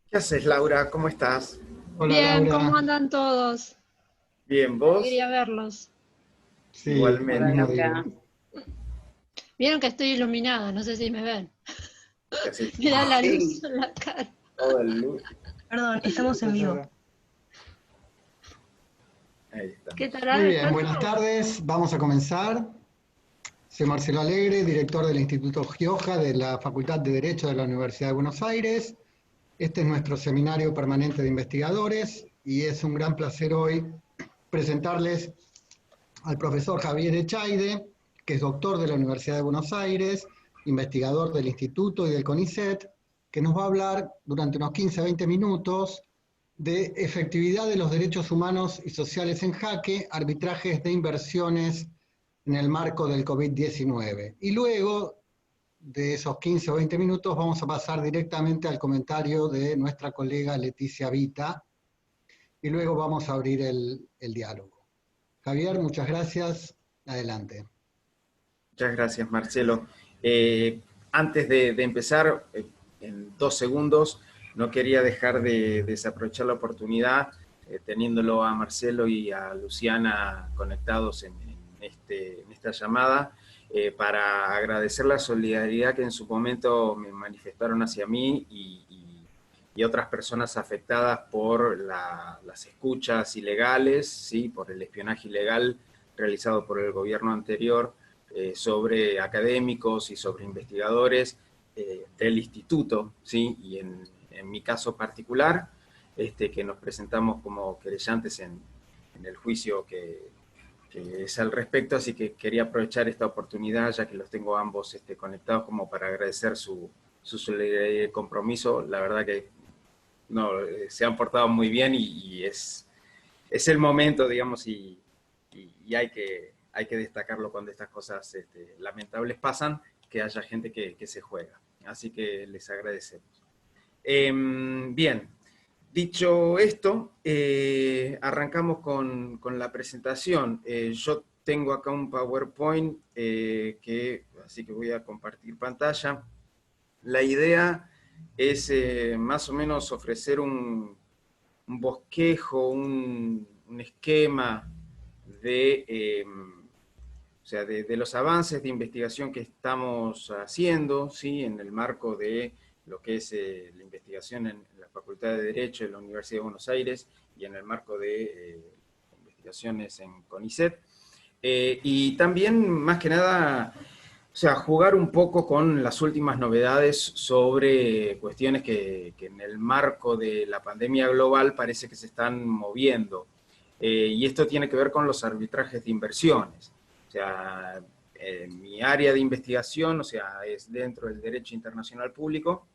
¿Qué haces, Laura? ¿Cómo estás? Hola Bien, ¿cómo Laura, andan todos? Bien, ¿vos? Alegría verlos. sí, lo Hola mismo Igualmente. Laura. digo. Vieron que estoy iluminada, no sé si me ven. Casi Me da la luz Sí, en la cara. todo el luz. Perdón, estamos en vivo. Ahí ¿Qué estamos. Muy tal? bien, ¿Están buenas todos? tardes, vamos a comenzar. Soy Marcelo Alegre, director del Instituto Gioja de la Facultad de Derecho de la Universidad de Buenos Aires. Este es nuestro seminario permanente de investigadores y es un gran placer hoy presentarles al profesor Javier Echaide, que es doctor de la Universidad de Buenos Aires, investigador del Instituto y del CONICET, que nos va a hablar durante unos 15 a 20 minutos de efectividad de los derechos humanos y sociales en jaque, arbitrajes de inversiones en el marco del COVID-19. Y luego de esos 15 o 20 minutos vamos a pasar directamente al comentario de nuestra colega Leticia Vita y luego vamos a abrir el diálogo. Javier, muchas gracias. Adelante. Muchas gracias, Marcelo. Antes de empezar, en 2 segundos, no quería dejar de desaprovechar la oportunidad, teniéndolo a Marcelo y a Luciana conectados en esta llamada, para agradecer la solidaridad que en su momento me manifestaron hacia mí y otras personas afectadas por las escuchas ilegales, ¿sí? Por el espionaje ilegal realizado por el gobierno anterior, sobre académicos y sobre investigadores del instituto, ¿sí? Y en mi caso particular, que nos presentamos como querellantes en el juicio que es al respecto, así que quería aprovechar esta oportunidad, ya que los tengo ambos conectados, como para agradecer su solidaridad y compromiso. La verdad que no, se han portado muy bien y es el momento, digamos, y hay que destacarlo cuando estas cosas lamentables pasan, que haya gente que se juega. Así que les agradecemos. Bien, dicho esto, arrancamos con la presentación. Yo tengo acá un PowerPoint, así que voy a compartir pantalla. La idea es más o menos ofrecer un bosquejo, un esquema de los avances de investigación que estamos haciendo, ¿sí? En el marco de lo que es la investigación en la Facultad de Derecho de la Universidad de Buenos Aires y en el marco de investigaciones en CONICET. Y también, más que nada, o sea, jugar un poco con las últimas novedades sobre cuestiones que en el marco de la pandemia global parece que se están moviendo. Y esto tiene que ver con los arbitrajes de inversiones. O sea, mi área de investigación, o sea, es dentro del derecho internacional público,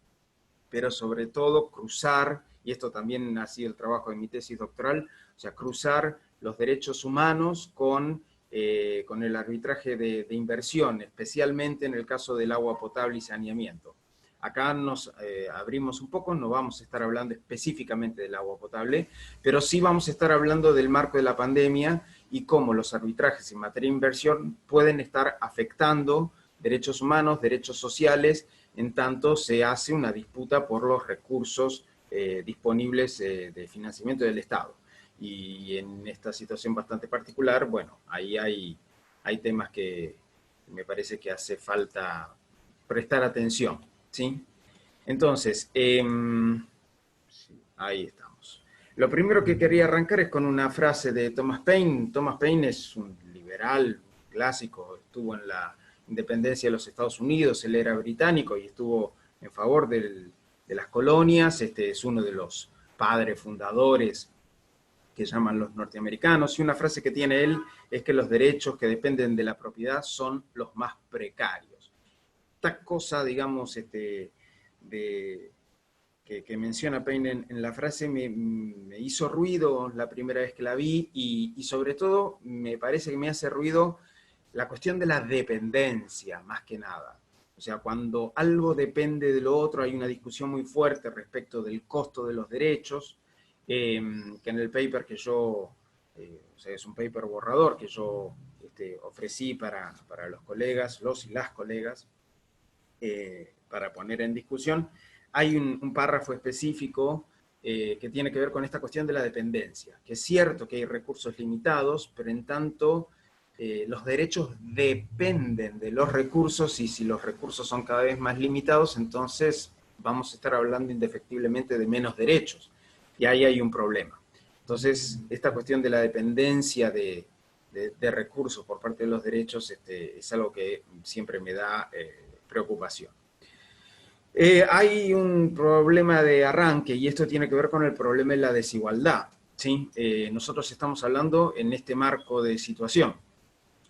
pero sobre todo cruzar, y esto también ha sido el trabajo de mi tesis doctoral, o sea, cruzar los derechos humanos con el arbitraje de inversión, especialmente en el caso del agua potable y saneamiento. Acá nos abrimos un poco, no vamos a estar hablando específicamente del agua potable, pero sí vamos a estar hablando del marco de la pandemia y cómo los arbitrajes en materia de inversión pueden estar afectando derechos humanos, derechos sociales, en tanto se hace una disputa por los recursos disponibles de financiamiento del Estado. Y en esta situación bastante particular, bueno, ahí hay temas que me parece que hace falta prestar atención, ¿sí? Entonces, sí, ahí estamos. Lo primero que quería arrancar es con una frase de Thomas Paine. Thomas Paine es un liberal clásico, estuvo en la independencia de los Estados Unidos, él era británico y estuvo en favor de las colonias, es uno de los padres fundadores que llaman los norteamericanos, y una frase que tiene él es que los derechos que dependen de la propiedad son los más precarios. Esta cosa, digamos, que menciona Paine en la frase me hizo ruido la primera vez que la vi y sobre todo me parece que me hace ruido la cuestión de la dependencia, más que nada. O sea, cuando algo depende de lo otro, hay una discusión muy fuerte respecto del costo de los derechos, que en el paper que yo, o sea, es un paper borrador que yo ofrecí para los colegas, los y las colegas, para poner en discusión, hay un párrafo específico que tiene que ver con esta cuestión de la dependencia, que es cierto que hay recursos limitados, pero en tanto los derechos dependen de los recursos, y si los recursos son cada vez más limitados, entonces vamos a estar hablando indefectiblemente de menos derechos, y ahí hay un problema. Entonces, esta cuestión de la dependencia de recursos por parte de los derechos es algo que siempre me da preocupación. Hay un problema de arranque, y esto tiene que ver con el problema de la desigualdad, ¿sí? Nosotros estamos hablando en este marco de situación.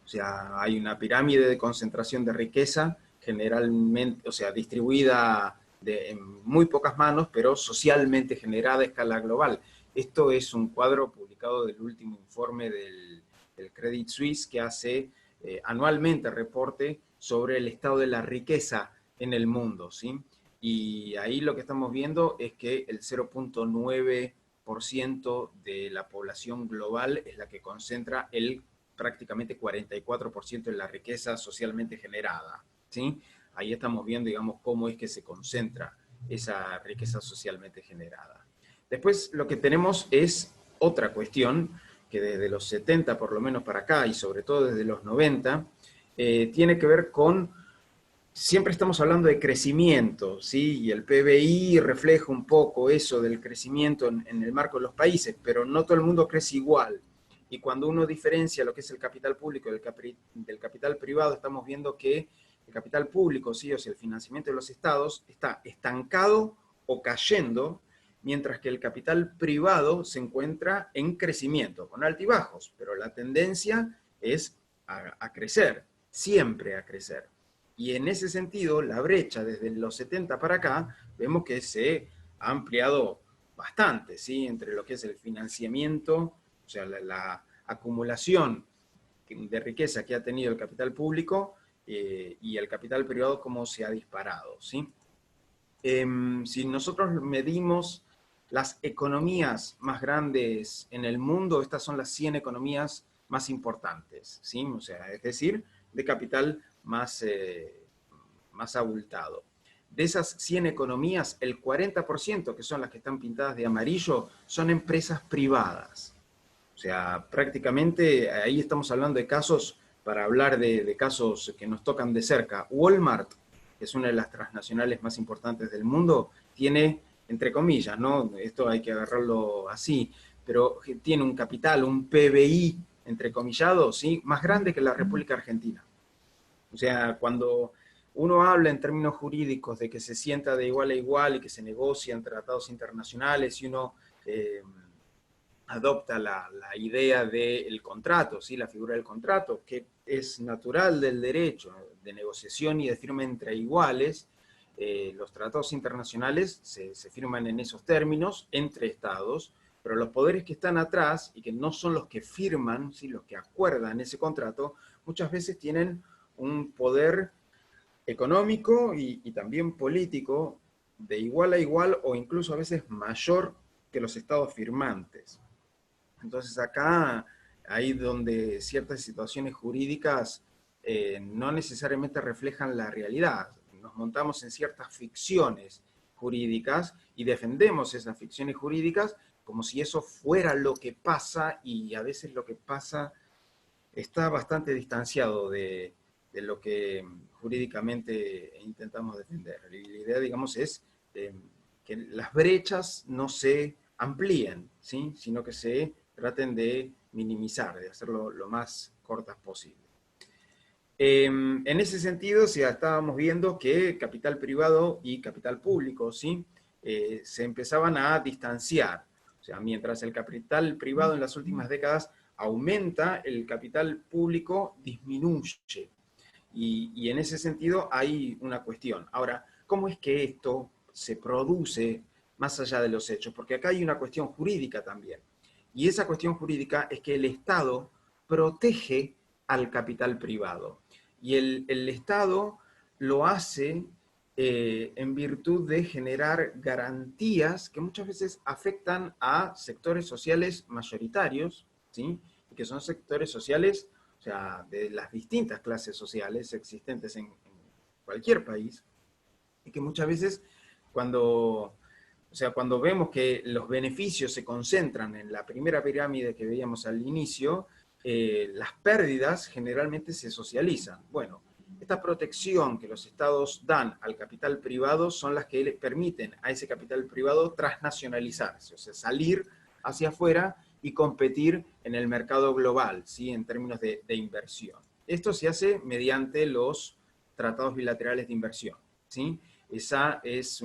O sea, hay una pirámide de concentración de riqueza, generalmente, o sea, distribuida en muy pocas manos, pero socialmente generada a escala global. Esto es un cuadro publicado del último informe del Credit Suisse, que hace anualmente reporte sobre el estado de la riqueza en el mundo, ¿sí? Y ahí lo que estamos viendo es que el 0,9% de la población global es la que concentra el prácticamente 44% de la riqueza socialmente generada, ¿sí? Ahí estamos viendo, digamos, cómo es que se concentra esa riqueza socialmente generada. Después lo que tenemos es otra cuestión que desde los 70 por lo menos para acá, y sobre todo desde los 90, tiene que ver con, siempre estamos hablando de crecimiento, ¿sí? Y el PBI refleja un poco eso del crecimiento en el marco de los países, pero no todo el mundo crece igual. Y cuando uno diferencia lo que es el capital público del capital privado, estamos viendo que el capital público, ¿sí? O sea, el financiamiento de los estados, está estancado o cayendo, mientras que el capital privado se encuentra en crecimiento, con altibajos, pero la tendencia es a crecer, siempre a crecer. Y en ese sentido, la brecha desde los 70 para acá, vemos que se ha ampliado bastante, ¿sí? Entre lo que es el financiamiento, o sea, la acumulación de riqueza que ha tenido el capital público y el capital privado, cómo se ha disparado, ¿sí? Si nosotros medimos las economías más grandes en el mundo, estas son las 100 economías más importantes, ¿sí? O sea, es decir, de capital más abultado. De esas 100 economías, el 40%, que son las que están pintadas de amarillo, son empresas privadas. O sea, prácticamente ahí estamos hablando de casos, para hablar de casos que nos tocan de cerca. Walmart, que es una de las transnacionales más importantes del mundo, tiene, entre comillas, ¿no? Esto hay que agarrarlo así, pero tiene un capital, un PBI, entrecomillado, ¿sí? Más grande que la República Argentina. O sea, cuando uno habla en términos jurídicos de que se sienta de igual a igual y que se negocian tratados internacionales, y uno adopta la idea del contrato, ¿sí? La figura del contrato, que es natural del derecho de negociación y de firma entre iguales. Los tratados internacionales se firman en esos términos entre estados, pero los poderes que están atrás y que no son los que firman, ¿sí? Los que acuerdan ese contrato, muchas veces tienen un poder económico y también político de igual a igual, o incluso a veces mayor que los estados firmantes. Entonces acá, ahí donde ciertas situaciones jurídicas no necesariamente reflejan la realidad. Nos montamos en ciertas ficciones jurídicas y defendemos esas ficciones jurídicas como si eso fuera lo que pasa, y a veces lo que pasa está bastante distanciado de lo que jurídicamente intentamos defender. Y la idea, digamos, es que las brechas no se amplíen, ¿sí? Sino que se traten de minimizar, de hacerlo lo más cortas posible. En ese sentido, ya estábamos viendo que capital privado y capital público, ¿sí? Se empezaban a distanciar. O sea, mientras el capital privado en las últimas décadas aumenta, el capital público disminuye. Y en ese sentido hay una cuestión. Ahora, ¿cómo es que esto se produce más allá de los hechos? Porque acá hay una cuestión jurídica también. Y esa cuestión jurídica es que el Estado protege al capital privado. Y el Estado lo hace en virtud de generar garantías que muchas veces afectan a sectores sociales mayoritarios, ¿sí? Y que son sectores sociales, o sea, de las distintas clases sociales existentes en cualquier país, y que muchas veces cuando vemos que los beneficios se concentran en la primera pirámide que veíamos al inicio, las pérdidas generalmente se socializan. Bueno, esta protección que los estados dan al capital privado son las que les permiten a ese capital privado transnacionalizarse, o sea, salir hacia afuera y competir en el mercado global, ¿sí? En términos de inversión. Esto se hace mediante los tratados bilaterales de inversión, ¿sí? Estos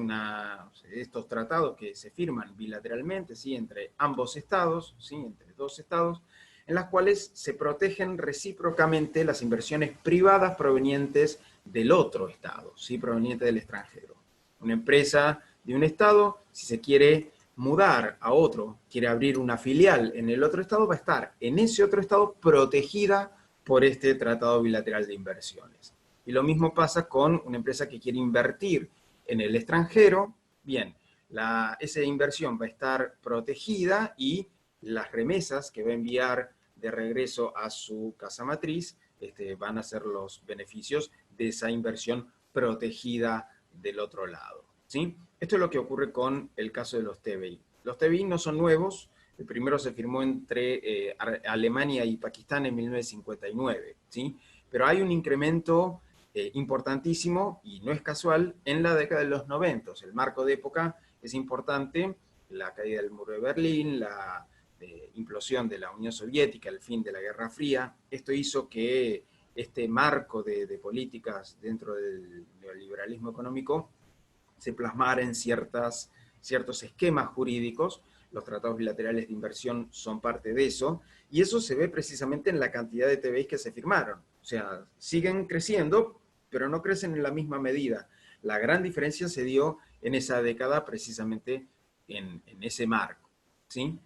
tratados que se firman bilateralmente, ¿sí? Entre ambos estados, ¿sí? Entre dos estados, en las cuales se protegen recíprocamente las inversiones privadas provenientes del otro estado, ¿sí? Provenientes del extranjero. Una empresa de un estado, si se quiere mudar a otro, quiere abrir una filial en el otro estado, va a estar en ese otro estado protegida por este tratado bilateral de inversiones. Y lo mismo pasa con una empresa que quiere invertir en el extranjero. Bien, esa inversión va a estar protegida y las remesas que va a enviar de regreso a su casa matriz van a ser los beneficios de esa inversión protegida del otro lado, ¿sí? Esto es lo que ocurre con el caso de los TBI. Los TBI no son nuevos. El primero se firmó entre Alemania y Pakistán en 1959, ¿sí? Pero hay un incremento importantísimo, y no es casual, en la década de los 90. El marco de época es importante: la caída del muro de Berlín, la implosión de la Unión Soviética, el fin de la Guerra Fría. Esto hizo que este marco de políticas dentro del neoliberalismo económico se plasmara en ciertos esquemas jurídicos. Los tratados bilaterales de inversión son parte de eso, y eso se ve precisamente en la cantidad de TBIs que se firmaron. O sea, siguen creciendo, pero no crecen en la misma medida. La gran diferencia se dio en esa década, precisamente en ese marco, ¿sí?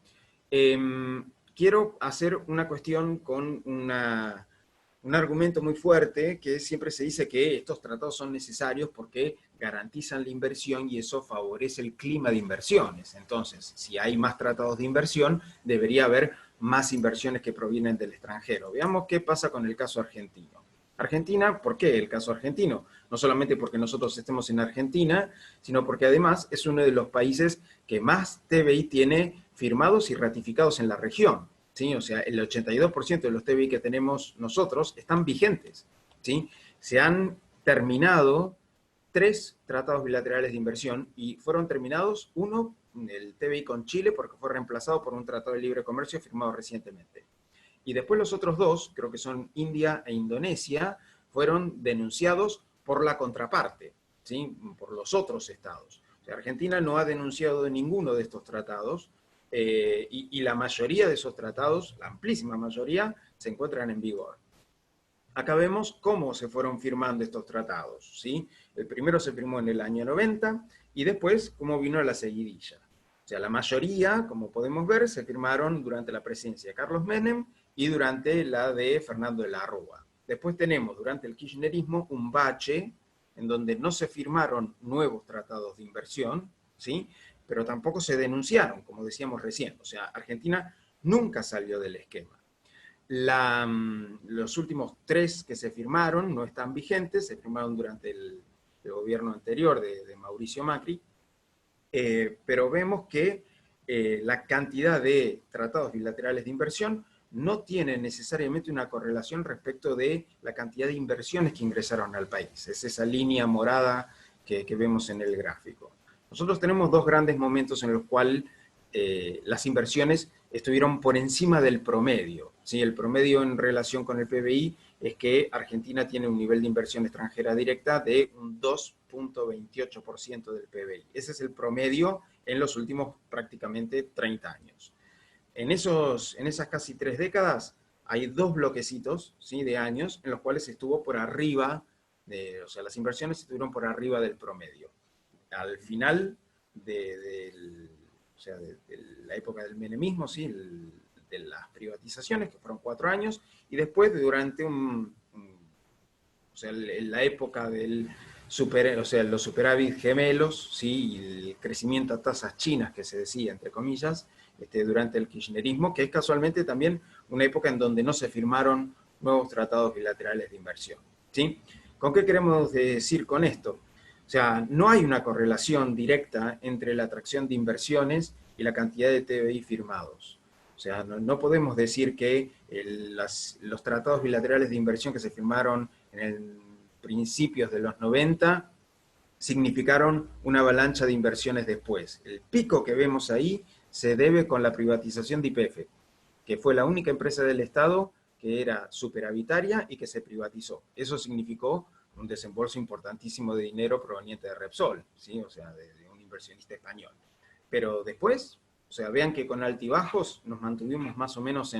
Quiero hacer una cuestión con un argumento muy fuerte, que siempre se dice que estos tratados son necesarios porque garantizan la inversión y eso favorece el clima de inversiones. Entonces, si hay más tratados de inversión, debería haber más inversiones que provienen del extranjero. Veamos qué pasa con el caso argentino. Argentina, ¿por qué el caso argentino? No solamente porque nosotros estemos en Argentina, sino porque además es uno de los países que más TBI tiene firmados y ratificados en la región, ¿sí? O sea, el 82% de los TBI que tenemos nosotros están vigentes, ¿sí? Se han terminado 3 tratados bilaterales de inversión, y fueron terminados uno, el TBI con Chile, porque fue reemplazado por un tratado de libre comercio firmado recientemente. Y después los otros 2, creo que son India e Indonesia, fueron denunciados por la contraparte, ¿sí? Por los otros estados. O sea, Argentina no ha denunciado de ninguno de estos tratados, y la mayoría de esos tratados, la amplísima mayoría, se encuentran en vigor. Acá vemos cómo se fueron firmando estos tratados, ¿sí? El primero se firmó en el año 90, y después cómo vino la seguidilla. O sea, la mayoría, como podemos ver, se firmaron durante la presidencia de Carlos Menem y durante la de Fernando de la Rúa. Después tenemos, durante el kirchnerismo, un bache en donde no se firmaron nuevos tratados de inversión, ¿sí? Pero tampoco se denunciaron, como decíamos recién. O sea, Argentina nunca salió del esquema. Los últimos 3 que se firmaron no están vigentes, se firmaron durante el gobierno anterior de Mauricio Macri, pero vemos que la cantidad de tratados bilaterales de inversión no tiene necesariamente una correlación respecto de la cantidad de inversiones que ingresaron al país. Es esa línea morada que vemos en el gráfico. Nosotros tenemos 2 grandes momentos en los cuales las inversiones estuvieron por encima del promedio, ¿sí? El promedio en relación con el PBI es que Argentina tiene un nivel de inversión extranjera directa de un 2.28% del PBI. Ese es el promedio en los últimos prácticamente 30 años. En esas casi 3 décadas hay 2 bloquecitos, ¿sí? De años en los cuales estuvo por arriba, o sea, las inversiones estuvieron por arriba del promedio. Al final de la época del menemismo, ¿sí? De las privatizaciones, que fueron 4 años, y después durante la época del los superávit gemelos, ¿sí? Y el crecimiento a tasas chinas, que se decía, entre comillas, durante el kirchnerismo, que es casualmente también una época en donde no se firmaron nuevos tratados bilaterales de inversión, ¿sí? ¿Con qué queremos decir con esto? O O sea, no hay una correlación directa entre la atracción de inversiones y la cantidad de TBI firmados. O sea, no podemos decir que los tratados bilaterales de inversión que se firmaron en principios de los 90 significaron una avalancha de inversiones después. El pico que vemos ahí se debe con la privatización de YPF, que fue la única empresa del Estado que era superavitaria y que se privatizó. Eso significó un desembolso importantísimo de dinero proveniente de Repsol, ¿sí? O sea, de un inversionista español. Pero después, o sea, vean que con altibajos nos mantuvimos más o menos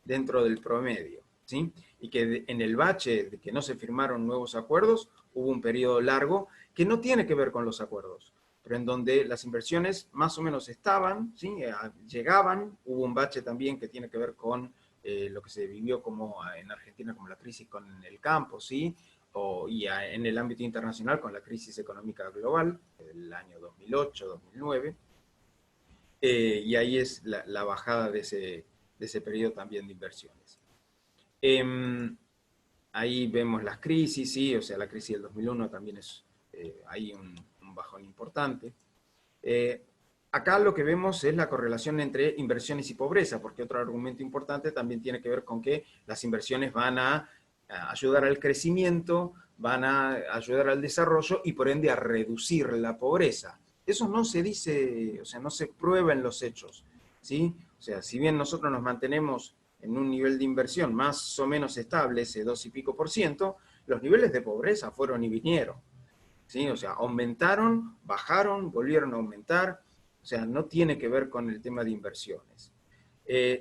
dentro del promedio, ¿sí? Y que en el bache de que no se firmaron nuevos acuerdos, hubo un periodo largo que no tiene que ver con los acuerdos, pero en donde las inversiones más o menos estaban, ¿sí? Llegaban, hubo un bache también que tiene que ver con lo que se vivió como en Argentina como la crisis con el campo, ¿sí? Y en el ámbito internacional con la crisis económica global, el año 2008, 2009, y ahí es la bajada de ese periodo también de inversiones. Ahí vemos las crisis, ¿sí? O sea, la crisis del 2001 también es ahí un bajón importante. Acá lo que vemos es la correlación entre inversiones y pobreza, porque otro argumento importante también tiene que ver con que las inversiones van a ayudar al crecimiento, van a ayudar al desarrollo y por ende a reducir la pobreza. Eso no se dice, o sea, no se prueba en los hechos, ¿sí? O sea, si bien nosotros nos mantenemos en un nivel de inversión más o menos estable, ese 2 y pico %, los niveles de pobreza fueron y vinieron, ¿sí? O sea, aumentaron, bajaron, volvieron a aumentar, o sea, no tiene que ver con el tema de inversiones.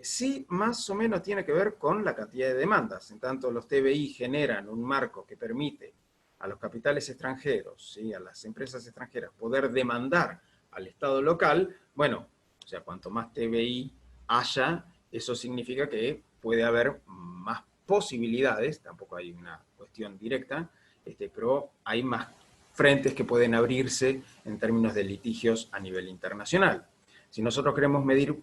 Sí, más o menos tiene que ver con la cantidad de demandas, en tanto los TBI generan un marco que permite a los capitales extranjeros, ¿sí? A las empresas extranjeras poder demandar al Estado local, bueno, o sea, cuanto más TBI haya, eso significa que puede haber más posibilidades, tampoco hay una cuestión directa, pero hay más frentes que pueden abrirse en términos de litigios a nivel internacional. Si nosotros queremos medir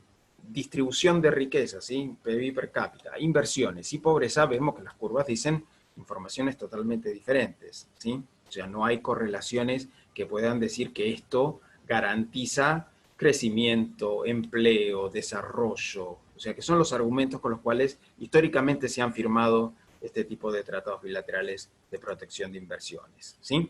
distribución de riqueza, ¿sí? PIB per cápita, inversiones y pobreza, vemos que las curvas dicen informaciones totalmente diferentes, ¿sí? O sea, no hay correlaciones que puedan decir que esto garantiza crecimiento, empleo, desarrollo, o sea, que son los argumentos con los cuales históricamente se han firmado este tipo de tratados bilaterales de protección de inversiones, ¿sí?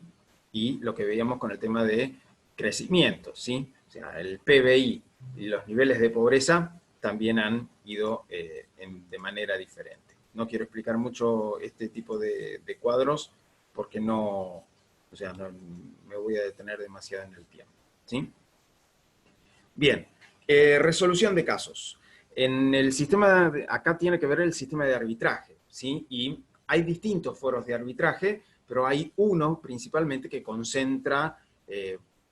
Y lo que veíamos con el tema de crecimiento, ¿sí? O sea, el PBI y los niveles de pobreza también han ido de manera diferente. No quiero explicar mucho este tipo de cuadros porque no, o sea, no me voy a detener demasiado en el tiempo, ¿sí? Bien, resolución de casos. En el sistema, acá tiene que ver el sistema de arbitraje, ¿sí? Y hay distintos foros de arbitraje, pero hay uno principalmente que concentra,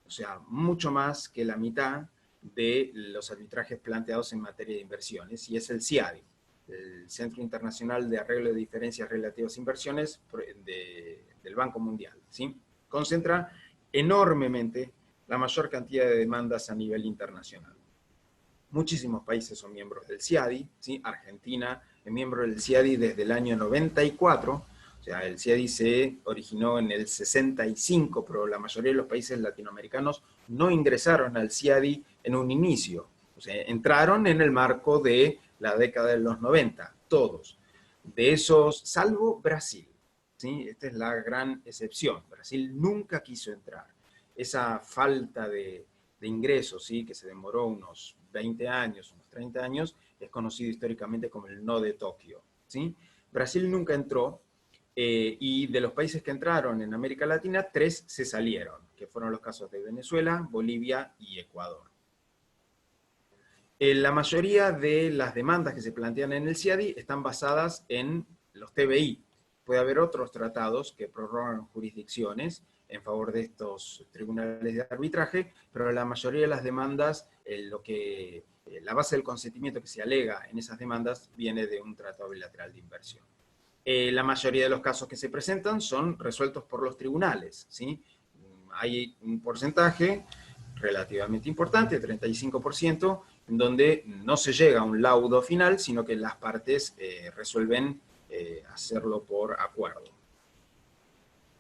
o sea, mucho más que la mitad de los arbitrajes planteados en materia de inversiones, y es el CIADI, el Centro Internacional de Arreglo de Diferencias Relativas a Inversiones del Banco Mundial, ¿sí? Concentra enormemente la mayor cantidad de demandas a nivel internacional. Muchísimos países son miembros del CIADI, ¿sí? Argentina es miembro del CIADI desde el año 94, o sea, el CIADI se originó en el 65, pero la mayoría de los países latinoamericanos no ingresaron al CIADI en un inicio, o sea, entraron en el marco de la década de los 90, todos. De esos, salvo Brasil, ¿sí? Esta es la gran excepción. Brasil nunca quiso entrar. Esa falta de ingresos, ¿sí? Que se demoró unos 20 años, unos 30 años, es conocido históricamente como el no de Tokio, ¿sí? Brasil nunca entró, y de los países que entraron en América Latina, 3 se salieron, que fueron los casos de Venezuela, Bolivia y Ecuador. La mayoría de las demandas que se plantean en el CIADI están basadas en los TBI. Puede haber otros tratados que prorrogan jurisdicciones en favor de estos tribunales de arbitraje, pero la mayoría de las demandas, la base del consentimiento que se alega en esas demandas viene de un tratado bilateral de inversión. La mayoría de los casos que se presentan son resueltos por los tribunales, ¿sí? Hay un porcentaje relativamente importante, 35%, en donde no se llega a un laudo final, sino que las partes resuelven hacerlo por acuerdo.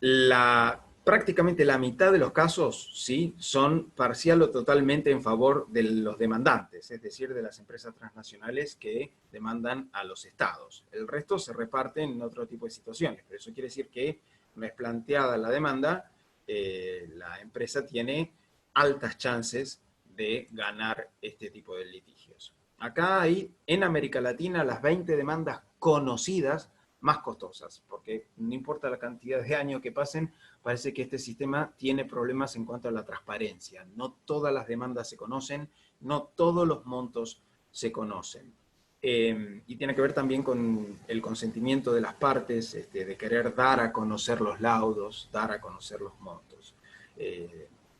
La prácticamente la mitad de los casos, ¿sí?, son parcial o totalmente en favor de los demandantes, es decir, de las empresas transnacionales que demandan a los estados. El resto se reparte en otro tipo de situaciones, pero eso quiere decir que una vez planteada la demanda, la empresa tiene altas chances de ganar este tipo de litigios. Acá hay, en América Latina, las 20 demandas conocidas más costosas, porque no importa la cantidad de años que pasen, parece que este sistema tiene problemas en cuanto a la transparencia. No todas las demandas se conocen, no todos los montos se conocen. Y tiene que ver también con el consentimiento de las partes, de querer dar a conocer los laudos, dar a conocer los montos.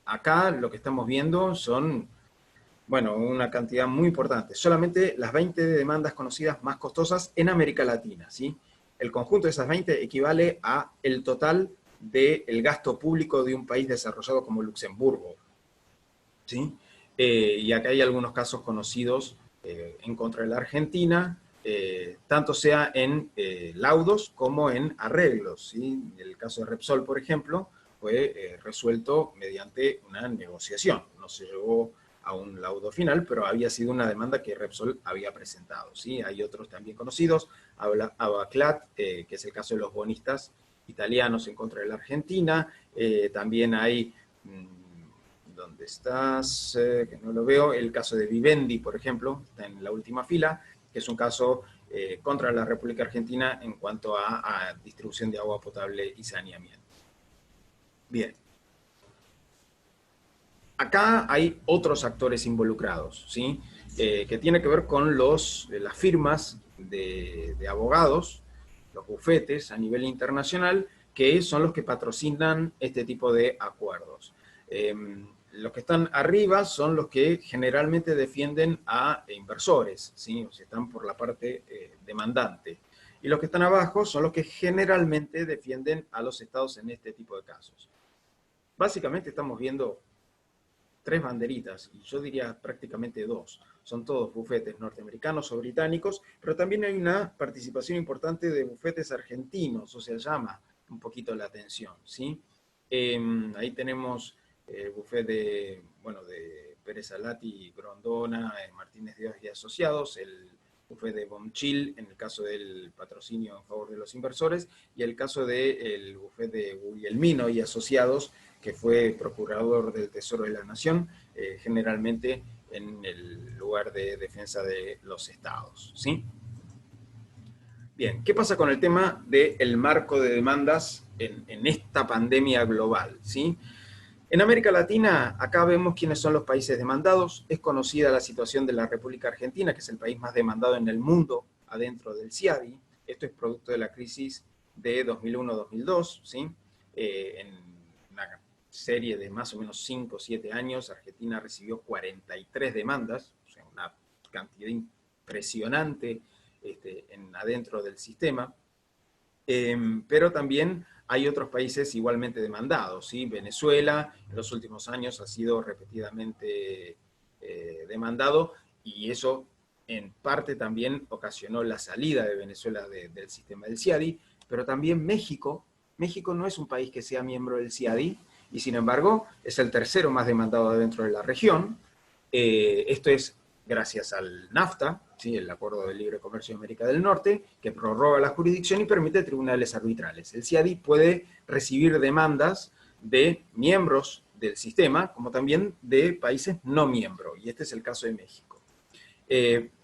Acá lo que estamos viendo son, bueno, una cantidad muy importante. Solamente las 20 demandas conocidas más costosas en América Latina, ¿sí? El conjunto de esas 20 equivale a el total del gasto público de un país desarrollado como Luxemburgo, ¿sí? Y acá hay algunos casos conocidos en contra de la Argentina, tanto sea en laudos como en arreglos, ¿sí? El caso de Repsol, por ejemplo, fue resuelto mediante una negociación. No se llegó a un laudo final, pero había sido una demanda que Repsol había presentado, ¿sí? Hay otros también conocidos, Abaclat, que es el caso de los bonistas italianos en contra de la Argentina, también hay, ¿dónde estás? Que no lo veo, el caso de Vivendi, por ejemplo, está en la última fila, que es un caso contra la República Argentina en cuanto a distribución de agua potable y saneamiento. Bien. Acá hay otros actores involucrados, ¿sí? Que tiene que ver con las firmas de abogados, los bufetes a nivel internacional, que son los que patrocinan este tipo de acuerdos. Los que están arriba son los que generalmente defienden a inversores, ¿sí? O sea, están por la parte demandante. Y los que están abajo son los que generalmente defienden a los estados en este tipo de casos. Básicamente estamos viendo 3 banderitas, y yo diría prácticamente 2. Son todos bufetes norteamericanos o británicos, pero también hay una participación importante de bufetes argentinos, o sea, llama un poquito la atención, ¿sí? Ahí tenemos el bufete de Pérez Alati, Grondona, Martínez Díaz y Asociados, el bufete de Bonchil, en el caso del patrocinio en favor de los inversores, y el caso del bufete de Guglielmino y Asociados, que fue procurador del Tesoro de la Nación, generalmente en el lugar de defensa de los estados, ¿sí? Bien, ¿qué pasa con el tema del marco de demandas en esta pandemia global, ¿sí? En América Latina, acá vemos quiénes son los países demandados. Es conocida la situación de la República Argentina, que es el país más demandado en el mundo, adentro del CIADI. Esto es producto de la crisis de 2001-2002, ¿sí? En una serie de más o menos 5 o 7 años, Argentina recibió 43 demandas, o sea, una cantidad impresionante adentro del sistema. Pero también hay otros países igualmente demandados, ¿sí? Venezuela en los últimos años ha sido repetidamente demandado, y eso en parte también ocasionó la salida de Venezuela del sistema del CIADI, pero también México. México no es un país que sea miembro del CIADI, y sin embargo es el tercero más demandado dentro de la región. Esto es gracias al NAFTA, ¿sí? El Acuerdo de Libre Comercio de América del Norte, que prorroga la jurisdicción y permite tribunales arbitrales. El CIADI puede recibir demandas de miembros del sistema, como también de países no miembros, y este es el caso de México.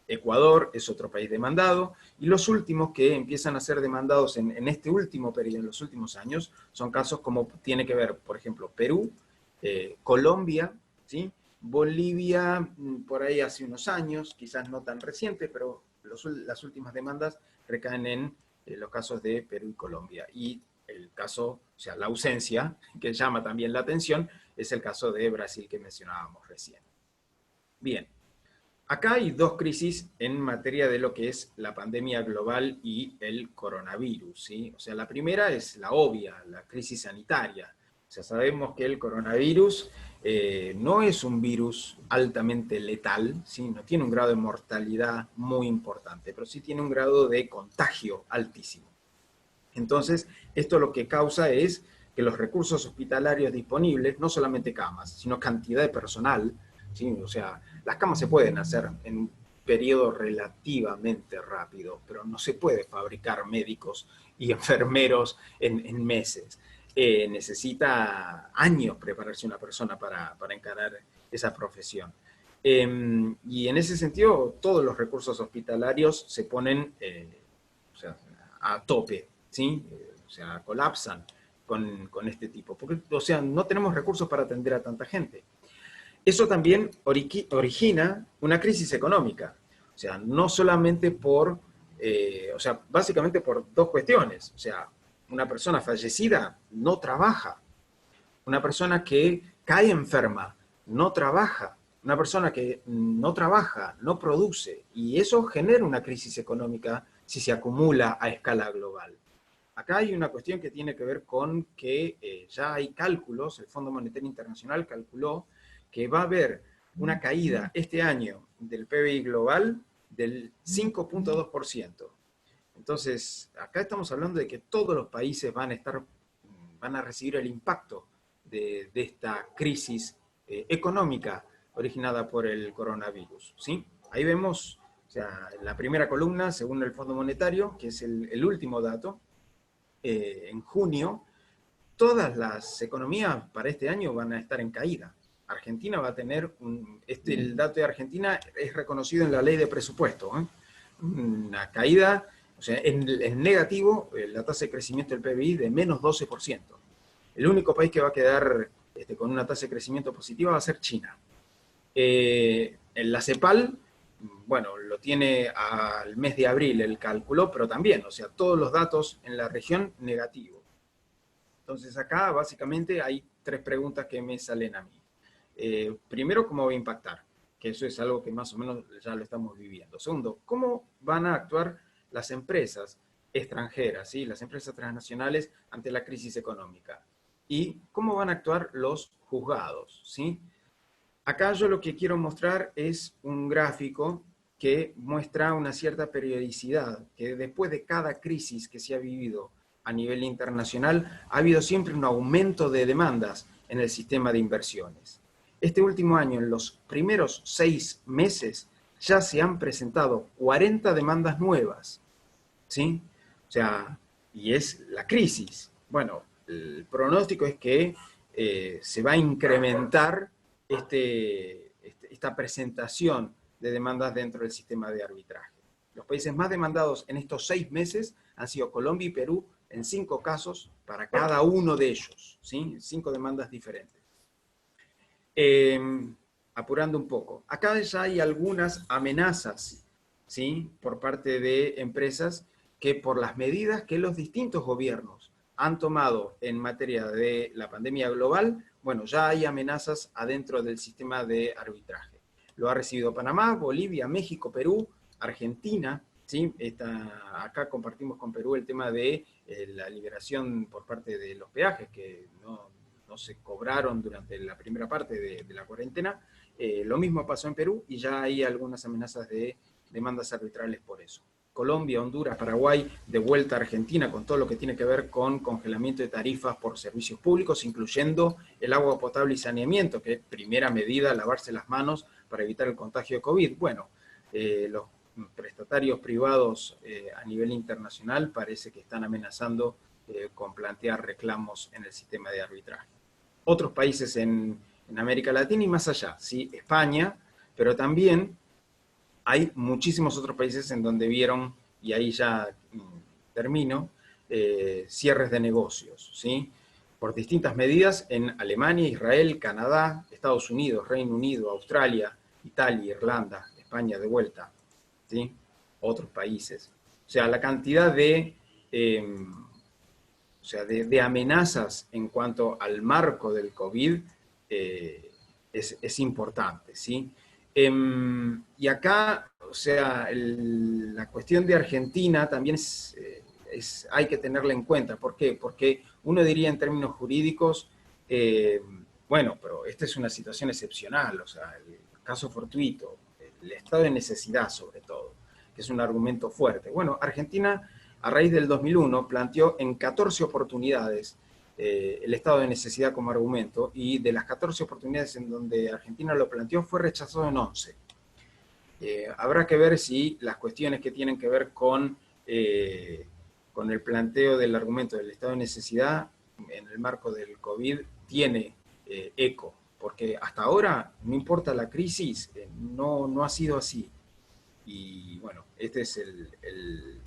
Ecuador es otro país demandado, y los últimos que empiezan a ser demandados en este último periodo, en los últimos años, son casos como tiene que ver, por ejemplo, Perú, Colombia, ¿sí? Bolivia, por ahí hace unos años, quizás no tan reciente, pero las últimas demandas recaen en los casos de Perú y Colombia. Y el caso, o sea, la ausencia, que llama también la atención, es el caso de Brasil que mencionábamos recién. Bien, acá hay 2 crisis en materia de lo que es la pandemia global y el coronavirus, ¿sí? O sea, la primera es la obvia, la crisis sanitaria. O sea, sabemos que el coronavirus no es un virus altamente letal, ¿sí? No tiene un grado de mortalidad muy importante, pero sí tiene un grado de contagio altísimo. Entonces, esto lo que causa es que los recursos hospitalarios disponibles, no solamente camas, sino cantidad de personal, ¿sí? O sea, las camas se pueden hacer en un periodo relativamente rápido, pero no se puede fabricar médicos y enfermeros en meses. Necesita años prepararse una persona para encarar esa profesión. Y en ese sentido, todos los recursos hospitalarios se ponen o sea, a tope, ¿sí? O sea, colapsan con este tipo. Porque, o sea, no tenemos recursos para atender a tanta gente. Eso también origina una crisis económica. O sea, no solamente o sea, básicamente por dos cuestiones. O sea, una persona fallecida no trabaja. Una persona que cae enferma no trabaja. Una persona que no trabaja, no produce. Y eso genera una crisis económica si se acumula a escala global. Acá hay una cuestión que tiene que ver con que ya hay cálculos, el Fondo Monetario Internacional calculó que va a haber una caída este año del PBI global del 5.2%. Entonces, acá estamos hablando de que todos los países van a recibir el impacto de esta crisis económica originada por el coronavirus, ¿sí? Ahí vemos, o sea, en la primera columna, según el Fondo Monetario, que es el último dato, en junio, todas las economías para este año van a estar en caída. Argentina va a tener, el dato de Argentina es reconocido en la ley de presupuesto, ¿eh? Una caída, o sea, en negativo, la tasa de crecimiento del PBI de menos 12%. El único país que va a quedar con una tasa de crecimiento positiva va a ser China. En la CEPAL, bueno, lo tiene al mes de abril el cálculo, pero también, o sea, todos los datos en la región negativo. Entonces acá básicamente hay tres preguntas que me salen a mí. Primero, ¿cómo va a impactar? Que eso es algo que más o menos ya lo estamos viviendo. Segundo, ¿cómo van a actuar las empresas extranjeras, ¿sí? Las empresas transnacionales ante la crisis económica? ¿Y cómo van a actuar los juzgados, ¿sí? Acá yo lo que quiero mostrar es un gráfico que muestra una cierta periodicidad, que después de cada crisis que se ha vivido a nivel internacional, ha habido siempre un aumento de demandas en el sistema de inversiones. Este último año, en los primeros 6 meses, ya se han presentado 40 demandas nuevas, ¿sí? O sea, y es la crisis. Bueno, el pronóstico es que se va a incrementar esta presentación de demandas dentro del sistema de arbitraje. Los países más demandados en estos 6 meses han sido Colombia y Perú, en 5 casos para cada uno de ellos, ¿sí? 5 demandas diferentes. Apurando un poco, acá ya hay algunas amenazas, ¿sí? Por parte de empresas que por las medidas que los distintos gobiernos han tomado en materia de la pandemia global, bueno, ya hay amenazas adentro del sistema de arbitraje. Lo ha recibido Panamá, Bolivia, México, Perú, Argentina, ¿sí? Acá compartimos con Perú el tema de la liberación por parte de los peajes que no se cobraron durante la primera parte de la cuarentena. Lo mismo pasó en Perú y ya hay algunas amenazas de demandas arbitrales por eso. Colombia, Honduras, Paraguay, de vuelta a Argentina con todo lo que tiene que ver con congelamiento de tarifas por servicios públicos, incluyendo el agua potable y saneamiento, que es primera medida, lavarse las manos para evitar el contagio de COVID. Bueno, los prestatarios privados a nivel internacional parece que están amenazando con plantear reclamos en el sistema de arbitraje. Otros países en América Latina y más allá, ¿sí? España, pero también hay muchísimos otros países en donde vieron, y ahí ya termino, cierres de negocios, ¿sí? Por distintas medidas en Alemania, Israel, Canadá, Estados Unidos, Reino Unido, Australia, Italia, Irlanda, España de vuelta, ¿sí? Otros países. O sea, la cantidad de amenazas en cuanto al marco del COVID es importante, ¿sí? Y acá, o sea, la cuestión de Argentina también hay que tenerla en cuenta. ¿Por qué? Porque uno diría en términos jurídicos, bueno, pero esta es una situación excepcional, o sea, el caso fortuito, el estado de necesidad sobre todo, que es un argumento fuerte. Bueno, Argentina, a raíz del 2001, planteó en 14 oportunidades el estado de necesidad como argumento, y de las 14 oportunidades en donde Argentina lo planteó, fue rechazado en 11. Habrá que ver si las cuestiones que tienen que ver con el planteo del argumento del estado de necesidad en el marco del COVID tiene eco, porque hasta ahora, no importa la crisis, no ha sido así. Y bueno, este es el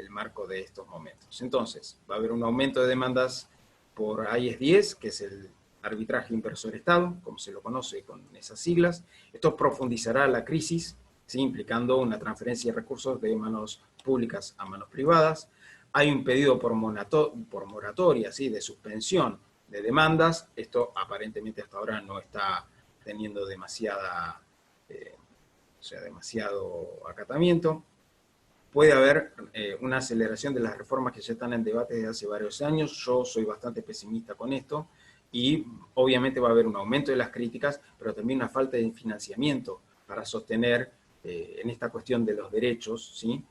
marco de estos momentos. Entonces, va a haber un aumento de demandas por AIS 10, que es el arbitraje inversor-Estado, como se lo conoce con esas siglas. Esto profundizará la crisis, ¿sí?, implicando una transferencia de recursos de manos públicas a manos privadas. Hay un pedido por moratoria, ¿sí?, de suspensión de demandas. Esto aparentemente hasta ahora no está teniendo demasiado acatamiento. Puede haber una aceleración de las reformas que ya están en debate desde hace varios años. Yo soy bastante pesimista con esto, y obviamente va a haber un aumento de las críticas, pero también una falta de financiamiento para sostener en esta cuestión de los derechos, ¿sí?,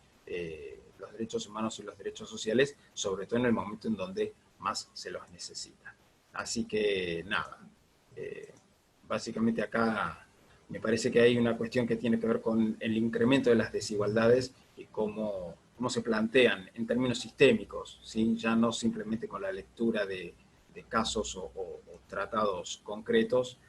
los derechos humanos y los derechos sociales, sobre todo en el momento en donde más se los necesita. Así que nada, básicamente acá me parece que hay una cuestión que tiene que ver con el incremento de las desigualdades y cómo se plantean en términos sistémicos, ¿sí?, ya no simplemente con la lectura de casos o tratados concretos,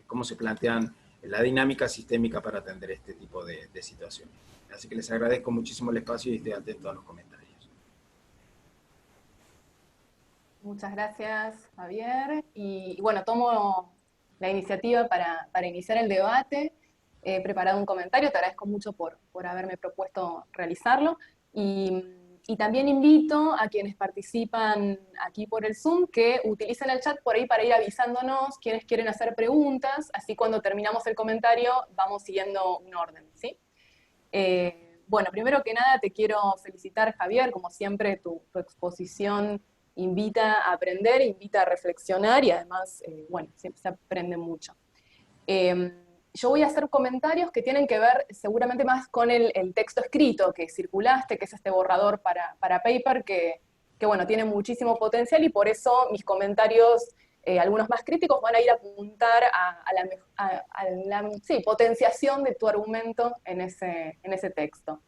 cómo se plantean la dinámica sistémica para atender este tipo de situaciones. Así que les agradezco muchísimo el espacio y estoy atento a los comentarios. Muchas gracias, Javier. Y bueno, tomo la iniciativa para iniciar el debate. He preparado un comentario, te agradezco mucho por haberme propuesto realizarlo. Y también invito a quienes participan aquí por el Zoom que utilicen el chat por ahí para ir avisándonos quienes quieren hacer preguntas, así cuando terminamos el comentario vamos siguiendo un orden, ¿sí? Bueno, primero que nada te quiero felicitar, Javier, como siempre tu exposición invita a aprender, invita a reflexionar y además, bueno, siempre se aprende mucho. Yo voy a hacer comentarios que tienen que ver seguramente más con el texto escrito que circulaste, que es este borrador para paper, que bueno, tiene muchísimo potencial y por eso mis comentarios, algunos más críticos, van a ir a apuntar a la potenciación de tu argumento en ese texto.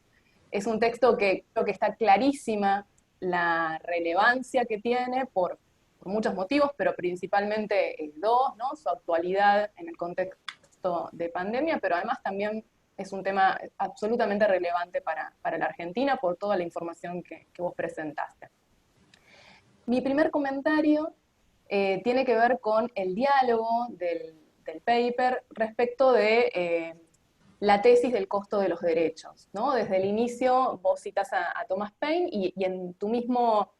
Es un texto que creo que está clarísima la relevancia que tiene por muchos motivos, pero principalmente dos, ¿no? Su actualidad en el contexto de pandemia, pero además también es un tema absolutamente relevante para la Argentina por toda la información que vos presentaste. Mi primer comentario tiene que ver con el diálogo del paper respecto de la tesis del costo de los derechos, ¿no? Desde el inicio vos citás a Thomas Paine y en tu mismo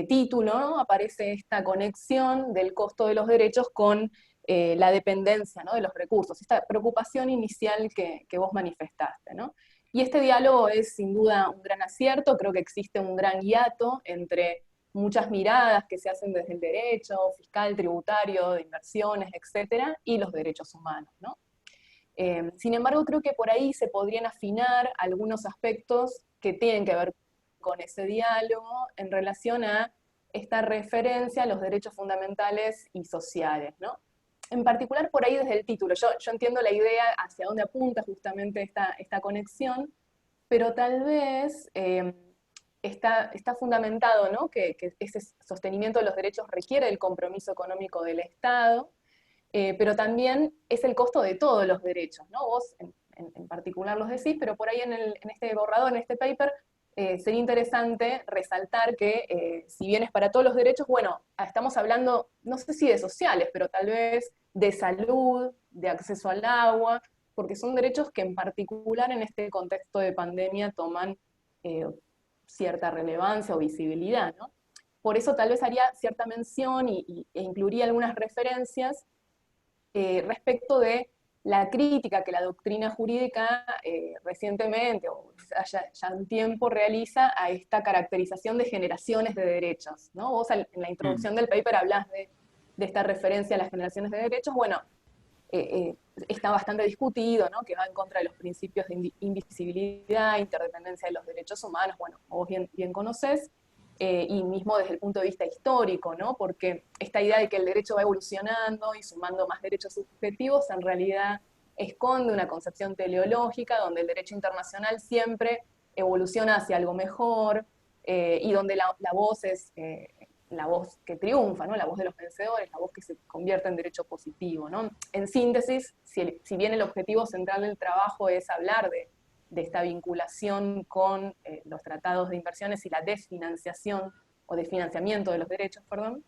título, ¿no?, aparece esta conexión del costo de los derechos con la dependencia, ¿no?, de los recursos, esta preocupación inicial que vos manifestaste, ¿no? Y este diálogo es sin duda un gran acierto, creo que existe un gran hiato entre muchas miradas que se hacen desde el derecho fiscal, tributario, de inversiones, etcétera, y los derechos humanos, ¿no? Sin embargo, creo que por ahí se podrían afinar algunos aspectos que tienen que ver con ese diálogo en relación a esta referencia a los derechos fundamentales y sociales, ¿no? En particular por ahí desde el título, yo entiendo la idea hacia dónde apunta justamente esta conexión, pero tal vez está fundamentado, ¿no?, que ese sostenimiento de los derechos requiere el compromiso económico del Estado, pero también es el costo de todos los derechos, ¿no? Vos en particular los decís, pero por ahí en este borrador, en este paper, sería interesante resaltar que si bien es para todos los derechos, bueno, estamos hablando, no sé si de sociales, pero tal vez de salud, de acceso al agua, porque son derechos que en particular en este contexto de pandemia toman cierta relevancia o visibilidad, ¿no? Por eso tal vez haría cierta mención e incluiría algunas referencias respecto de la crítica que la doctrina jurídica recientemente, o ya un tiempo, realiza a esta caracterización de generaciones de derechos, ¿no? Vos en la introducción del paper hablás de esta referencia a las generaciones de derechos. Bueno, está bastante discutido, ¿no?, que va en contra de los principios de invisibilidad, interdependencia de los derechos humanos, bueno, vos bien conocés. y mismo desde el punto de vista histórico, ¿no? Porque esta idea de que el derecho va evolucionando y sumando más derechos subjetivos en realidad esconde una concepción teleológica donde el derecho internacional siempre evoluciona hacia algo mejor, y donde la voz es la voz que triunfa, ¿no? La voz de los vencedores, la voz que se convierte en derecho positivo, ¿no? En síntesis, si bien el objetivo central del trabajo es hablar de esta vinculación con los tratados de inversiones y la desfinanciación o desfinanciamiento de los derechos, perdón,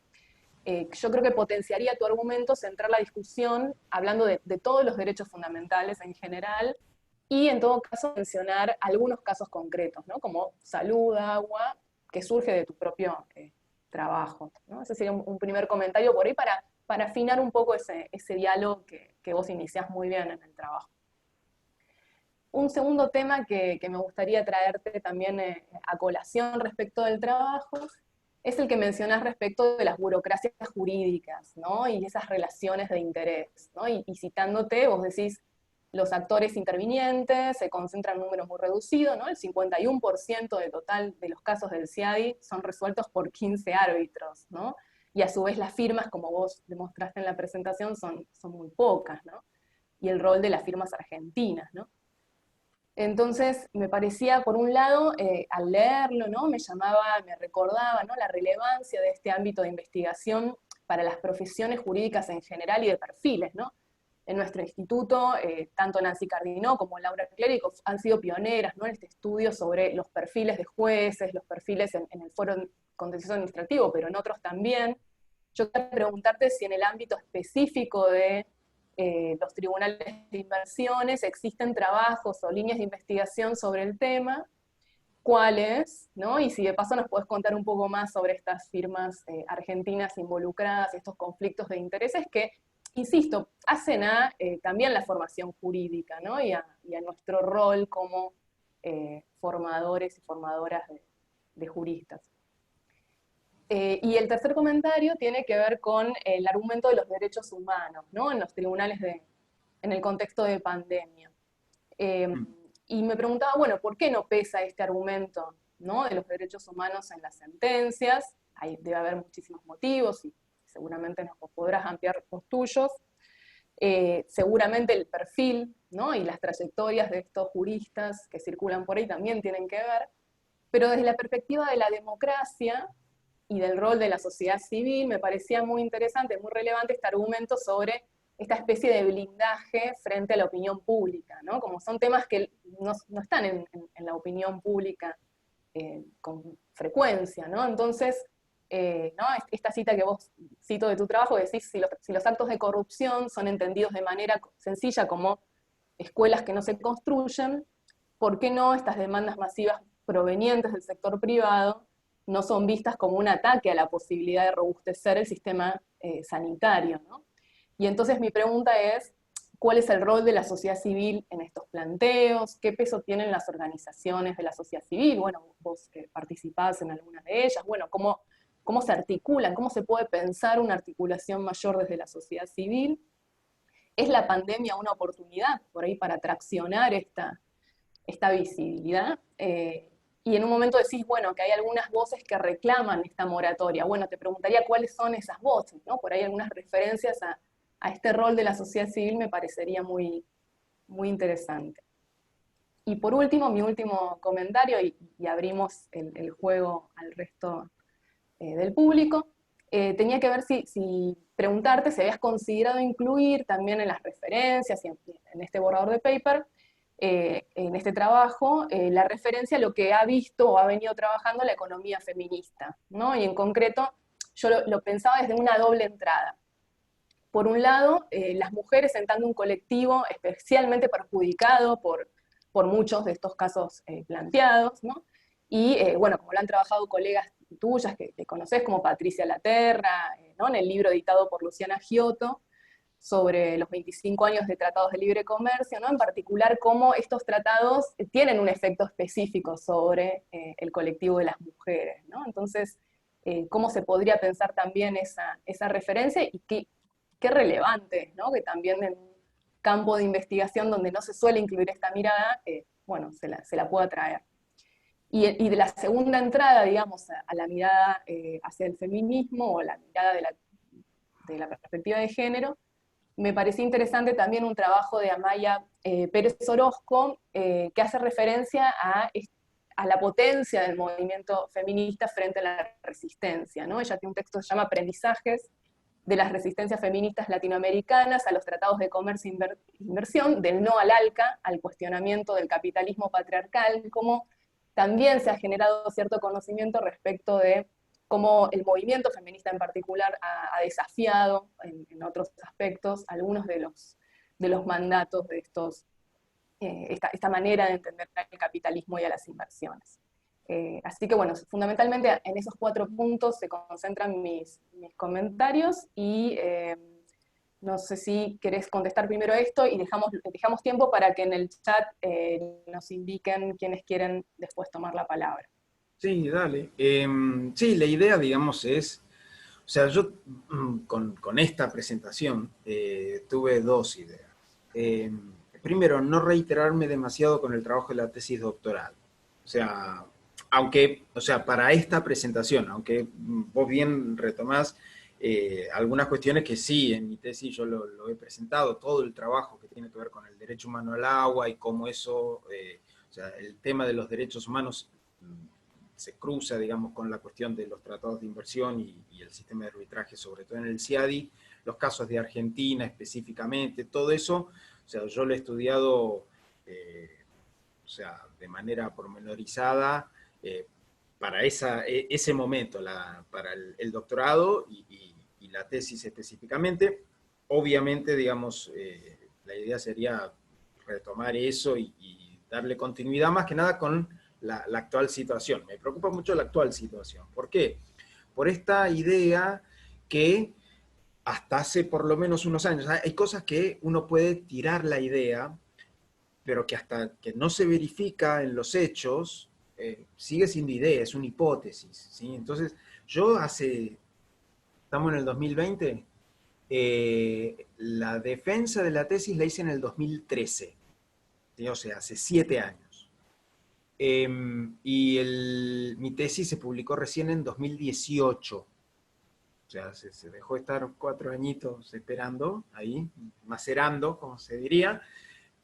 yo creo que potenciaría tu argumento centrar la discusión hablando de todos los derechos fundamentales en general y en todo caso mencionar algunos casos concretos, ¿no? Como salud, agua, que surge de tu propio trabajo, ¿no? Ese sería un primer comentario por ahí para afinar un poco ese diálogo que vos iniciás muy bien en el trabajo. Un segundo tema que me gustaría traerte también a colación respecto del trabajo es el que mencionás respecto de las burocracias jurídicas, ¿no? Y esas relaciones de interés, ¿no? Y citándote, vos decís, los actores intervinientes se concentran en un número muy reducido, ¿no? El 51% del total de los casos del CIADI son resueltos por 15 árbitros, ¿no? Y a su vez las firmas, como vos demostraste en la presentación, son muy pocas, ¿no? Y el rol de las firmas argentinas, ¿no? Entonces, me parecía, por un lado, al leerlo, ¿no? Me recordaba, ¿no? La relevancia de este ámbito de investigación para las profesiones jurídicas en general y de perfiles, ¿no? En nuestro instituto, tanto Nancy Cardinó como Laura Clérico han sido pioneras, ¿no? En este estudio sobre los perfiles de jueces, los perfiles en el foro contencioso administrativo, pero en otros también. Yo quería preguntarte si en el ámbito específico de los tribunales de inversiones existen trabajos o líneas de investigación sobre el tema, cuáles, ¿no? Y si de paso nos puedes contar un poco más sobre estas firmas argentinas involucradas, estos conflictos de intereses que, insisto, hacen a también la formación jurídica, ¿no? Y a nuestro rol como formadores y formadoras de juristas. Y el tercer comentario tiene que ver con el argumento de los derechos humanos, ¿no? En los tribunales en el contexto de pandemia. Y me preguntaba, bueno, ¿por qué no pesa este argumento, ¿no? De los derechos humanos en las sentencias? Debe haber muchísimos motivos y seguramente nos podrás ampliar los tuyos. Seguramente el perfil, ¿no? Y las trayectorias de estos juristas que circulan por ahí también tienen que ver, pero desde la perspectiva de la democracia y del rol de la sociedad civil, me parecía muy interesante, muy relevante este argumento sobre esta especie de blindaje frente a la opinión pública, ¿no? Como son temas que no están en la opinión pública con frecuencia, ¿no? Entonces, ¿no? Esta cita que vos cito de tu trabajo, decís, si los actos de corrupción son entendidos de manera sencilla como escuelas que no se construyen, ¿por qué no estas demandas masivas provenientes del sector privado no son vistas como un ataque a la posibilidad de robustecer el sistema sanitario, ¿no? Y entonces mi pregunta es, ¿cuál es el rol de la sociedad civil en estos planteos? ¿Qué peso tienen las organizaciones de la sociedad civil? Bueno, vos participás en algunas de ellas. Bueno, ¿cómo se articulan? ¿Cómo se puede pensar una articulación mayor desde la sociedad civil? ¿Es la pandemia una oportunidad por ahí para traccionar esta visibilidad? Y en un momento decís, bueno, que hay algunas voces que reclaman esta moratoria. Bueno, te preguntaría cuáles son esas voces, ¿no? Por ahí algunas referencias a este rol de la sociedad civil me parecería muy, muy interesante. Y por último, mi último comentario, y abrimos el juego al resto del público, tenía que ver si preguntarte si habías considerado incluir también en las referencias y en este borrador de paper, en este trabajo, la referencia a lo que ha visto o ha venido trabajando la economía feminista, ¿no? Y en concreto, yo lo pensaba desde una doble entrada. Por un lado, las mujeres sentando un colectivo especialmente perjudicado por muchos de estos casos planteados, ¿no? Y bueno, como lo han trabajado colegas tuyas que conocés, como Patricia Laterra, ¿no? En el libro editado por Luciana Giotto, sobre los 25 años de tratados de libre comercio, ¿no? En particular cómo estos tratados tienen un efecto específico sobre el colectivo de las mujeres, ¿no? Entonces, cómo se podría pensar también esa referencia y qué relevante, ¿no? Que también en un campo de investigación donde no se suele incluir esta mirada, bueno, se la pueda traer. Y de la segunda entrada, digamos, a la mirada hacia el feminismo, o la mirada de la perspectiva de género, me parecía interesante también un trabajo de Amaya Pérez Orozco, que hace referencia a la potencia del movimiento feminista frente a la resistencia, ¿no? Ella tiene un texto que se llama Aprendizajes de las resistencias feministas latinoamericanas a los tratados de comercio e inversión, del no al ALCA, al cuestionamiento del capitalismo patriarcal, cómo también se ha generado cierto conocimiento respecto de cómo el movimiento feminista en particular ha desafiado en otros aspectos algunos de los mandatos de esta manera de entender el capitalismo y a las inversiones. Así que bueno, fundamentalmente en esos 4 puntos se concentran mis comentarios, y no sé si querés contestar primero esto y dejamos tiempo para que en el chat nos indiquen quienes quieren después tomar la palabra. Sí, dale. Sí, la idea, digamos, es, o sea, yo con esta presentación tuve 2 ideas. Primero, no reiterarme demasiado con el trabajo de la tesis doctoral. O sea, para esta presentación, aunque vos bien retomás algunas cuestiones que sí, en mi tesis yo lo he presentado, todo el trabajo que tiene que ver con el derecho humano al agua y cómo eso, o sea, el tema de los derechos humanos se cruza, digamos, con la cuestión de los tratados de inversión y el sistema de arbitraje, sobre todo en el CIADI, los casos de Argentina específicamente, todo eso, o sea, yo lo he estudiado, o sea, de manera pormenorizada, para ese momento, para el doctorado y la tesis específicamente. Obviamente, digamos, la idea sería retomar eso y darle continuidad más que nada con la actual situación. Me preocupa mucho la actual situación. ¿Por qué? Por esta idea que hasta hace por lo menos unos años, hay cosas que uno puede tirar la idea, pero que hasta que no se verifica en los hechos, sigue siendo idea, es una hipótesis, ¿sí? Entonces, estamos en el 2020, la defensa de la tesis la hice en el 2013, ¿sí? O sea, hace 7 años. Mi tesis se publicó recién en 2018. O sea, se dejó estar 4 añitos esperando, ahí, macerando, como se diría.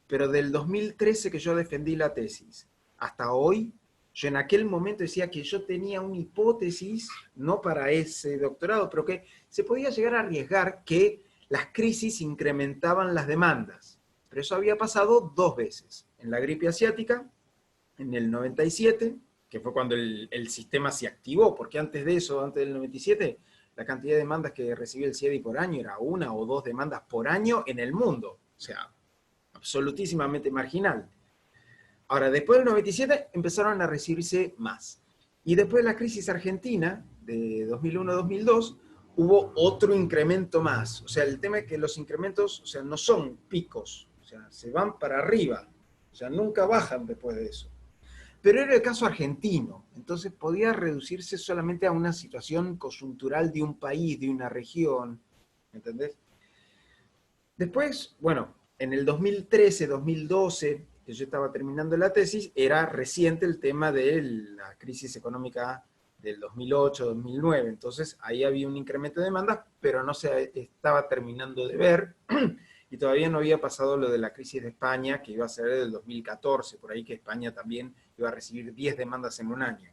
Pero del 2013 que yo defendí la tesis hasta hoy, yo en aquel momento decía que yo tenía una hipótesis, no para ese doctorado, pero que se podía llegar a arriesgar que las crisis incrementaban las demandas. Pero eso había pasado 2 veces. En la gripe asiática, en el 97, que fue cuando el sistema se activó, porque antes de eso, antes del 97, la cantidad de demandas que recibía el CIEDI por año era 1 o 2 demandas por año en el mundo. O sea, absolutísimamente marginal. Ahora, después del 97 empezaron a recibirse más. Y después de la crisis argentina, de 2001-2002, hubo otro incremento más. O sea, el tema es que los incrementos, o sea, no son picos, o sea, se van para arriba, o sea, nunca bajan después de eso. Pero era el caso argentino, entonces podía reducirse solamente a una situación coyuntural de un país, de una región, ¿entendés? Después, bueno, en el 2013, 2012, que yo estaba terminando la tesis, era reciente el tema de la crisis económica del 2008, 2009. Entonces, ahí había un incremento de demandas, pero no se estaba terminando de ver, y todavía no había pasado lo de la crisis de España, que iba a ser del 2014, por ahí que España también iba a recibir 10 demandas en un año.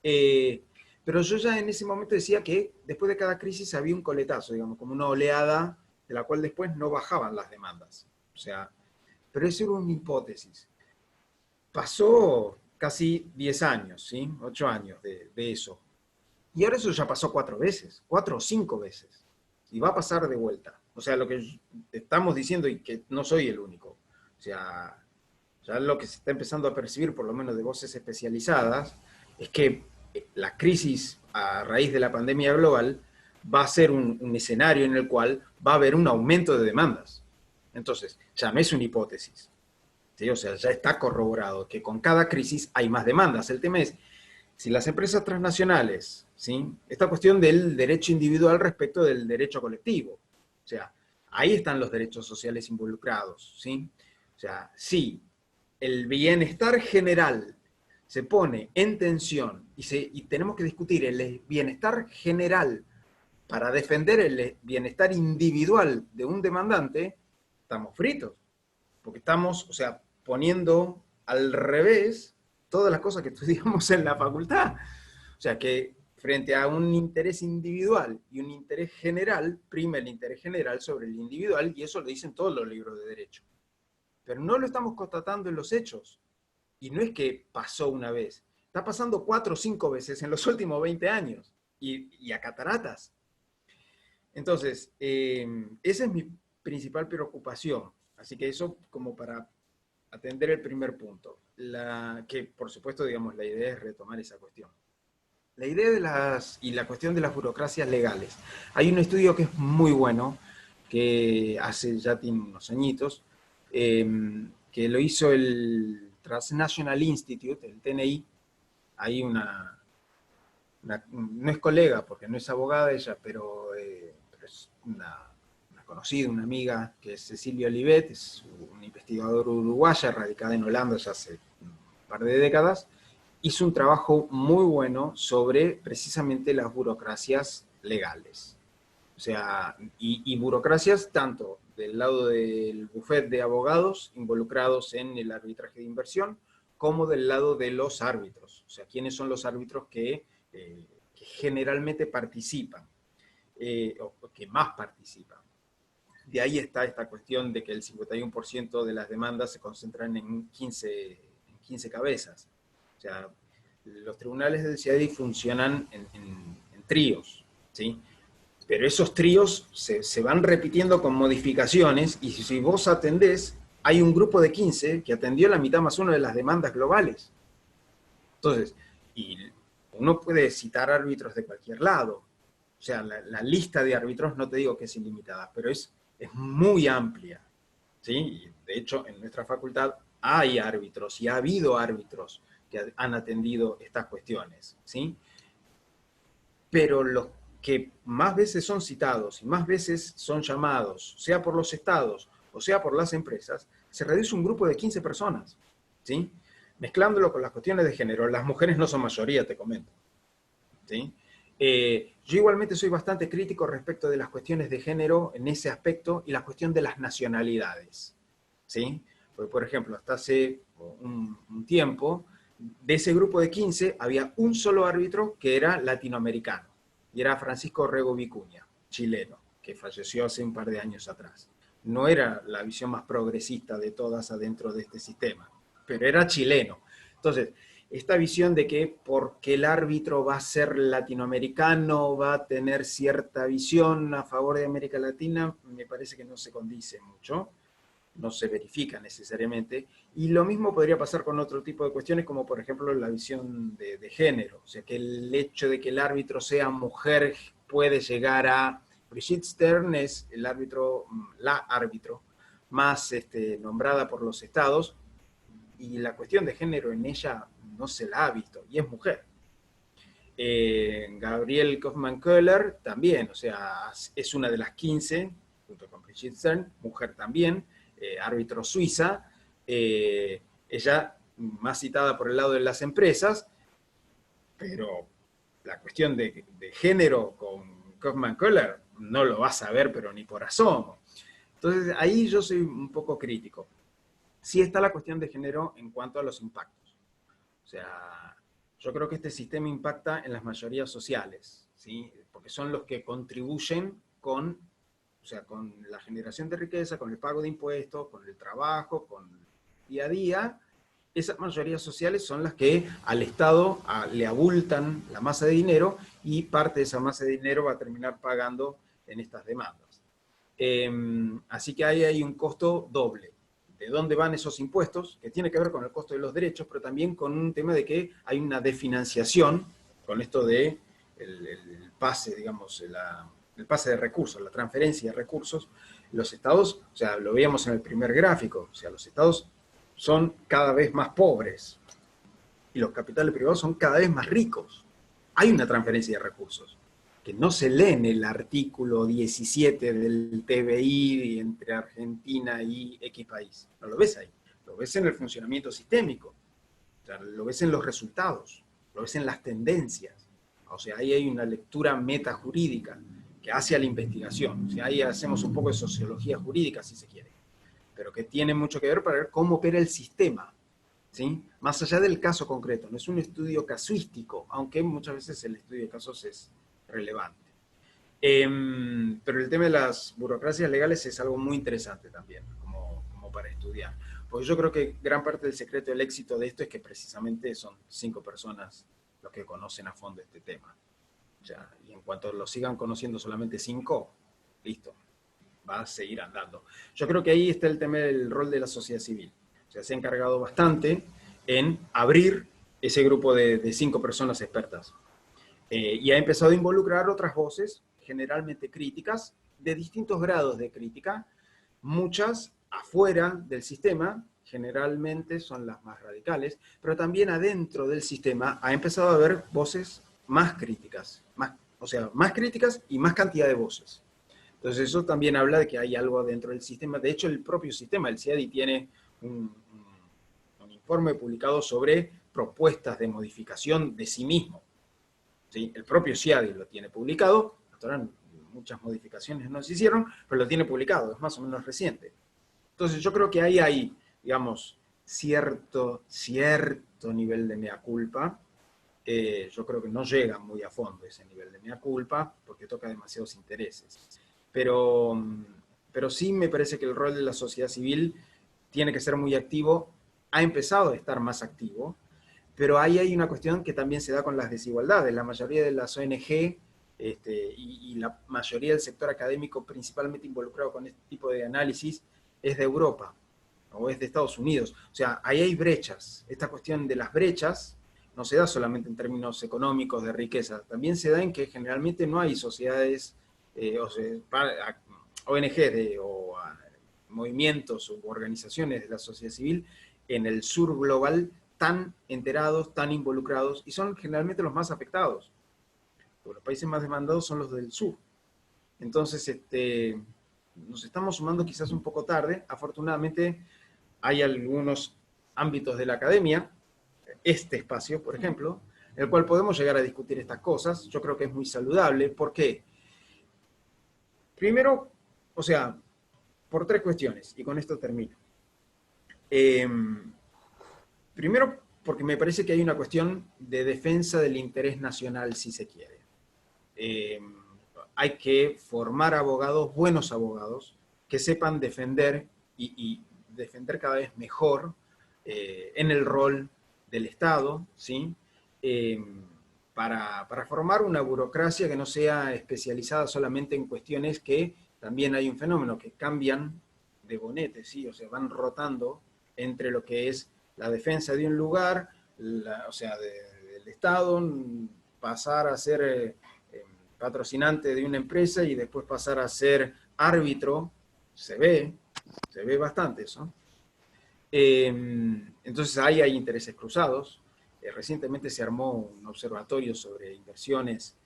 Pero yo ya en ese momento decía que después de cada crisis había un coletazo, digamos, como una oleada de la cual después no bajaban las demandas. O sea, pero eso era una hipótesis. Pasó casi 10 años, ¿sí? 8 años de eso. Y ahora eso ya pasó 4 veces, 4 o 5 veces. Y va a pasar de vuelta. O sea, lo que estamos diciendo, y que no soy el único, o sea, ya lo que se está empezando a percibir, por lo menos de voces especializadas, es que la crisis a raíz de la pandemia global va a ser un escenario en el cual va a haber un aumento de demandas. Entonces, ya no es una hipótesis, ¿sí? O sea, ya está corroborado que con cada crisis hay más demandas. El tema es, si las empresas transnacionales, ¿sí? Esta cuestión del derecho individual respecto del derecho colectivo, o sea, ahí están los derechos sociales involucrados, ¿sí? O sea, si el bienestar general se pone en tensión y tenemos que discutir el bienestar general para defender el bienestar individual de un demandante, estamos fritos. Porque estamos, o sea, poniendo al revés todas las cosas que estudiamos en la facultad. O sea, que frente a un interés individual y un interés general, prima el interés general sobre el individual, y eso lo dicen todos los libros de derecho. Pero no lo estamos constatando en los hechos. Y no es que pasó una vez, está pasando 4 o 5 veces en los últimos 20 años, y a cataratas. Entonces, esa es mi principal preocupación. Así que eso como para atender el primer punto. Que por supuesto, digamos, la idea es retomar esa cuestión. La idea de la cuestión de las burocracias legales. Hay un estudio que es muy bueno, que ya tiene unos añitos, que lo hizo el Transnational Institute, el TNI. Hay no es colega, porque no es abogada ella, pero es una conocida, una amiga, que es Cecilia Olivet, es una investigadora uruguaya radicada en Holanda ya hace un par de décadas. Hizo un trabajo muy bueno sobre precisamente las burocracias legales. O sea, y burocracias tanto del lado del bufete de abogados involucrados en el arbitraje de inversión, como del lado de los árbitros. O sea, quiénes son los árbitros que generalmente participan, o que más participan. De ahí está esta cuestión de que el 51% de las demandas se concentran en 15 cabezas. O sea, los tribunales del CIADI funcionan en tríos, ¿sí? Pero esos tríos se van repitiendo con modificaciones, y si vos atendés, hay un grupo de 15 que atendió la mitad más uno de las demandas globales. Entonces, y uno puede citar árbitros de cualquier lado. O sea, la lista de árbitros, no te digo que es ilimitada, pero es muy amplia, ¿sí? Y de hecho, en nuestra facultad hay árbitros, y ha habido árbitros que han atendido estas cuestiones, ¿sí? Pero los que más veces son citados y más veces son llamados, sea por los estados o sea por las empresas, se reduce un grupo de 15 personas, ¿sí? Mezclándolo con las cuestiones de género, las mujeres no son mayoría, te comento, ¿sí? Yo igualmente soy bastante crítico respecto de las cuestiones de género en ese aspecto, y la cuestión de las nacionalidades, ¿sí? Porque, por ejemplo, hasta hace un tiempo, de ese grupo de 15 había un solo árbitro que era latinoamericano, y era Francisco Rego Vicuña, chileno, que falleció hace un par de años atrás. No era la visión más progresista de todas adentro de este sistema, pero era chileno. Entonces, esta visión de que porque el árbitro va a ser latinoamericano, va a tener cierta visión a favor de América Latina, me parece que no se condice mucho, no se verifica necesariamente, y lo mismo podría pasar con otro tipo de cuestiones, como por ejemplo la visión de género. O sea, que el hecho de que el árbitro sea mujer puede llegar a... Brigitte Stern es la árbitro más nombrada por los estados, y la cuestión de género en ella no se la ha visto, y es mujer. Gabrielle Kaufmann-Köhler también, o sea, es una de las 15, junto con Brigitte Stern, mujer también, árbitro suiza, ella más citada por el lado de las empresas, pero la cuestión de género con Kaufmann-Köhler no lo vas a ver, pero ni por asomo. Entonces ahí yo soy un poco crítico. Sí está la cuestión de género en cuanto a los impactos. O sea, yo creo que este sistema impacta en las mayorías sociales, ¿sí? Porque son los que contribuyen con la generación de riqueza, con el pago de impuestos, con el trabajo, con el día a día. Esas mayorías sociales son las que al Estado le abultan la masa de dinero, y parte de esa masa de dinero va a terminar pagando en estas demandas. Así que ahí hay un costo doble. ¿De dónde van esos impuestos? Que tiene que ver con el costo de los derechos, pero también con un tema de que hay una desfinanciación con esto de el pase, digamos, el pase de recursos, la transferencia de recursos. Los estados, o sea, lo veíamos en el primer gráfico, o sea, los estados son cada vez más pobres y los capitales privados son cada vez más ricos. Hay una transferencia de recursos que no se lee en el artículo 17 del TBI entre Argentina y X país. No lo ves ahí, lo ves en el funcionamiento sistémico. O sea, lo ves en los resultados, lo ves en las tendencias. O sea, ahí hay una lectura metajurídica que hace a la investigación. O sea, ahí hacemos un poco de sociología jurídica, si se quiere, pero que tiene mucho que ver para ver cómo opera el sistema, ¿sí? Más allá del caso concreto. No es un estudio casuístico, aunque muchas veces el estudio de casos es relevante. Pero el tema de las burocracias legales es algo muy interesante también, como para estudiar. Porque yo creo que gran parte del secreto del éxito de esto es que precisamente son 5 personas los que conocen a fondo este tema. O sea, y en cuanto lo sigan conociendo solamente 5, listo, va a seguir andando. Yo creo que ahí está el tema del rol de la sociedad civil. O sea, se ha encargado bastante en abrir ese grupo de 5 personas expertas. Y ha empezado a involucrar otras voces, generalmente críticas, de distintos grados de crítica, muchas afuera del sistema, generalmente son las más radicales, pero también adentro del sistema ha empezado a haber voces más críticas, o sea, más críticas y más cantidad de voces. Entonces eso también habla de que hay algo dentro del sistema. De hecho, el propio sistema, el CIADI, tiene un informe publicado sobre propuestas de modificación de sí mismo. ¿Sí? El propio CIADI lo tiene publicado, hasta ahora muchas modificaciones no se hicieron, pero lo tiene publicado, es más o menos reciente. Entonces yo creo que ahí hay, digamos, cierto nivel de mea culpa. Yo creo que no llega muy a fondo ese nivel de mea culpa, porque toca demasiados intereses. Pero sí me parece que el rol de la sociedad civil tiene que ser muy activo, ha empezado a estar más activo, pero ahí hay una cuestión que también se da con las desigualdades. La mayoría de las ONG y la mayoría del sector académico principalmente involucrado con este tipo de análisis es de Europa o es de Estados Unidos. O sea, ahí hay brechas. Esta cuestión de las brechas no se da solamente en términos económicos de riqueza, también se da en que generalmente no hay sociedades, ONG o movimientos u organizaciones de la sociedad civil en el sur global tan enterados, tan involucrados, y son generalmente los más afectados. Los países más demandados son los del sur. Entonces, nos estamos sumando quizás un poco tarde. Afortunadamente, hay algunos ámbitos de la academia, este espacio, por ejemplo, en el cual podemos llegar a discutir estas cosas. Yo creo que es muy saludable. ¿Por qué? Primero, o sea, por 3 cuestiones, y con esto termino. Primero, porque me parece que hay una cuestión de defensa del interés nacional, si se quiere. Hay que formar abogados, buenos abogados, que sepan defender y defender cada vez mejor en el rol del Estado, ¿sí? Para formar una burocracia que no sea especializada solamente en cuestiones que también hay un fenómeno, que cambian de bonete, ¿sí? O sea, van rotando entre lo que es la defensa de un lugar, o sea, del Estado, pasar a ser patrocinante de una empresa y después pasar a ser árbitro, se ve bastante eso. Entonces ahí hay intereses cruzados. Recientemente se armó un observatorio sobre inversiones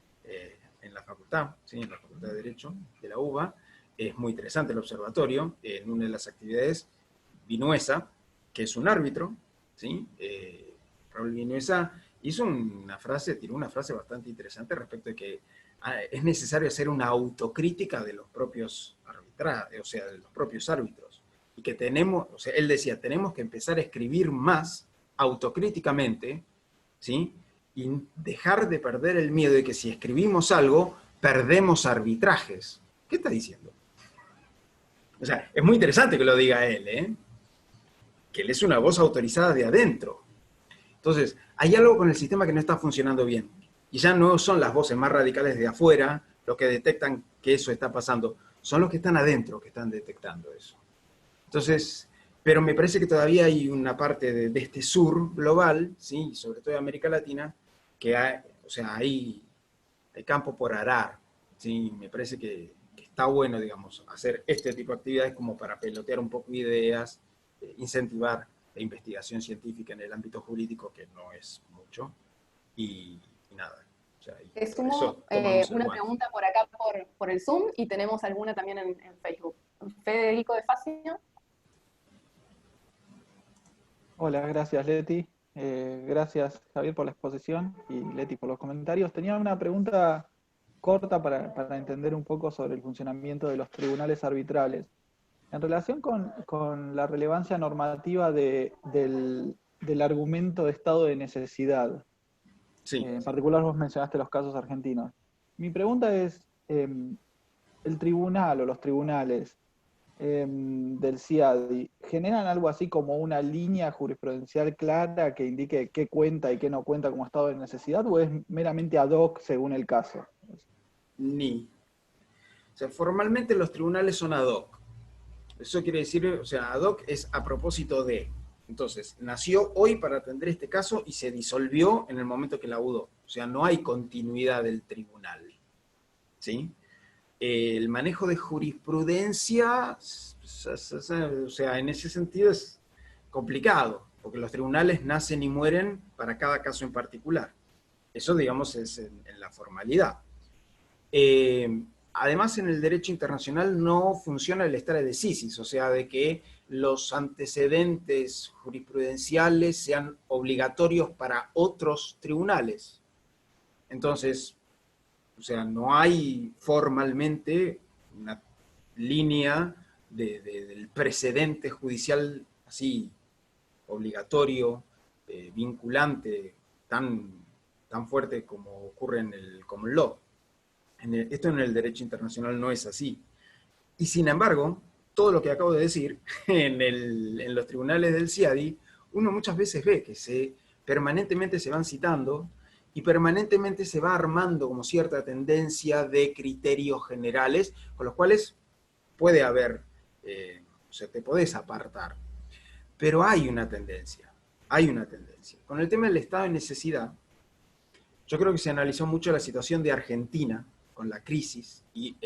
en la facultad, ¿sí? En la Facultad de Derecho de la UBA. Es muy interesante el observatorio. En una de las actividades, Vinuesa, que es un árbitro, ¿sí? Raúl Vinuesa tiró una frase bastante interesante respecto de que es necesario hacer una autocrítica de los propios arbitrajes, o sea, de los propios árbitros. Y que o sea, él decía, tenemos que empezar a escribir más autocríticamente, ¿sí? Y dejar de perder el miedo de que si escribimos algo, perdemos arbitrajes. ¿Qué está diciendo? O sea, es muy interesante que lo diga él, que él es una voz autorizada de adentro. Entonces, hay algo con el sistema que no está funcionando bien. Y ya no son las voces más radicales de afuera los que detectan que eso está pasando, son los que están adentro que están detectando eso. Entonces, pero me parece que todavía hay una parte de este sur global, ¿sí? Sobre todo de América Latina, que hay campo por arar, ¿sí? Me parece que está bueno, digamos, hacer este tipo de actividades como para pelotear un poco ideas, incentivar la investigación científica en el ámbito jurídico, que no es mucho, y nada. O sea, Te sumo una pregunta por acá por el Zoom y tenemos alguna también en Facebook. Federico de Facio. Hola, gracias Leti. Gracias, Javier, por la exposición y Leti por los comentarios. Tenía una pregunta corta para entender un poco sobre el funcionamiento de los tribunales arbitrales. En relación con la relevancia normativa del argumento de estado de necesidad, Sí. en particular vos mencionaste los casos argentinos. Mi pregunta es, ¿el tribunal o los tribunales del CIADI generan algo así como una línea jurisprudencial clara que indique qué cuenta y qué no cuenta como estado de necesidad, o es meramente ad hoc según el caso? Ni. O sea, formalmente los tribunales son ad hoc. Eso quiere decir, o sea, ad hoc es a propósito de. Entonces, nació hoy para atender este caso y se disolvió en el momento que laudó. O sea, no hay continuidad del tribunal. ¿Sí? El manejo de jurisprudencia, o sea, en ese sentido es complicado, porque los tribunales nacen y mueren para cada caso en particular. Eso, digamos, es en la formalidad. Además, en el derecho internacional no funciona el stare decisis, o sea, de que los antecedentes jurisprudenciales sean obligatorios para otros tribunales. Entonces, o sea, no hay formalmente una línea del precedente judicial así obligatorio, vinculante, tan fuerte como ocurre en el common law. Esto en el derecho internacional no es así. Y sin embargo, todo lo que acabo de decir, en los tribunales del CIADI, uno muchas veces ve que permanentemente se van citando y permanentemente se va armando como cierta tendencia de criterios generales, con los cuales puede haber, o sea, te podés apartar. Pero hay una tendencia. Con el tema del estado de necesidad, yo creo que se analizó mucho la situación de Argentina con la crisis y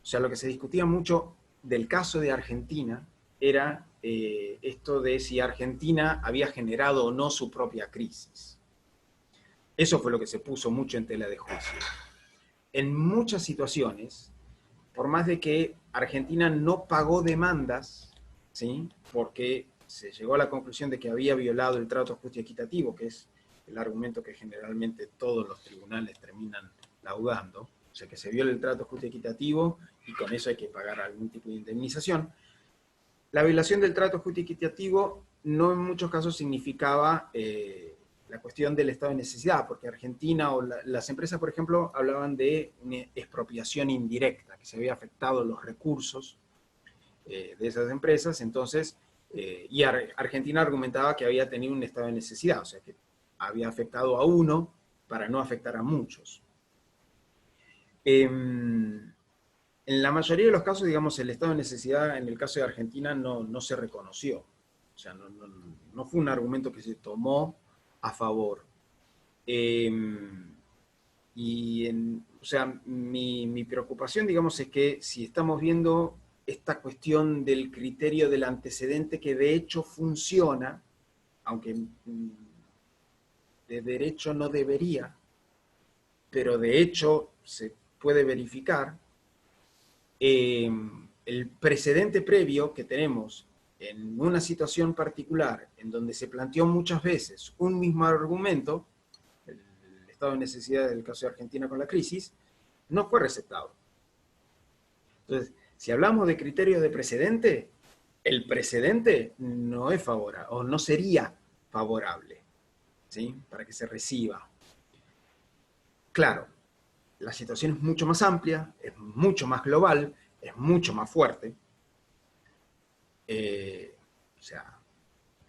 o sea, lo que se discutía mucho del caso de Argentina era esto de si Argentina había generado o no su propia crisis. Eso fue lo que se puso mucho en tela de juicio. En muchas situaciones, por más de que Argentina no pagó demandas, ¿sí? Porque se llegó a la conclusión de que había violado el trato justo y equitativo, que es el argumento que generalmente todos los tribunales terminan laudando, o sea que se viola el trato justo y equitativo y con eso hay que pagar algún tipo de indemnización. La violación del trato justo y equitativo no en muchos casos significaba la cuestión del estado de necesidad, porque Argentina o las empresas, por ejemplo, hablaban de una expropiación indirecta, que se había afectado los recursos de esas empresas, entonces, y Argentina argumentaba que había tenido un estado de necesidad, o sea que había afectado a uno para no afectar a muchos. En la mayoría de los casos, digamos, el estado de necesidad en el caso de Argentina no se reconoció. O sea, no fue un argumento que se tomó a favor. O sea, mi preocupación, digamos, es que si estamos viendo esta cuestión del criterio del antecedente que de hecho funciona, aunque de derecho no debería, pero de hecho se puede verificar, el precedente previo que tenemos en una situación particular en donde se planteó muchas veces un mismo argumento, el estado de necesidad del caso de Argentina con la crisis, no fue receptado. Entonces, si hablamos de criterios de precedente, el precedente no es favorable, o no sería favorable, ¿sí? Para que se reciba. Claro, la situación es mucho más amplia, es mucho más global, es mucho más fuerte. O sea,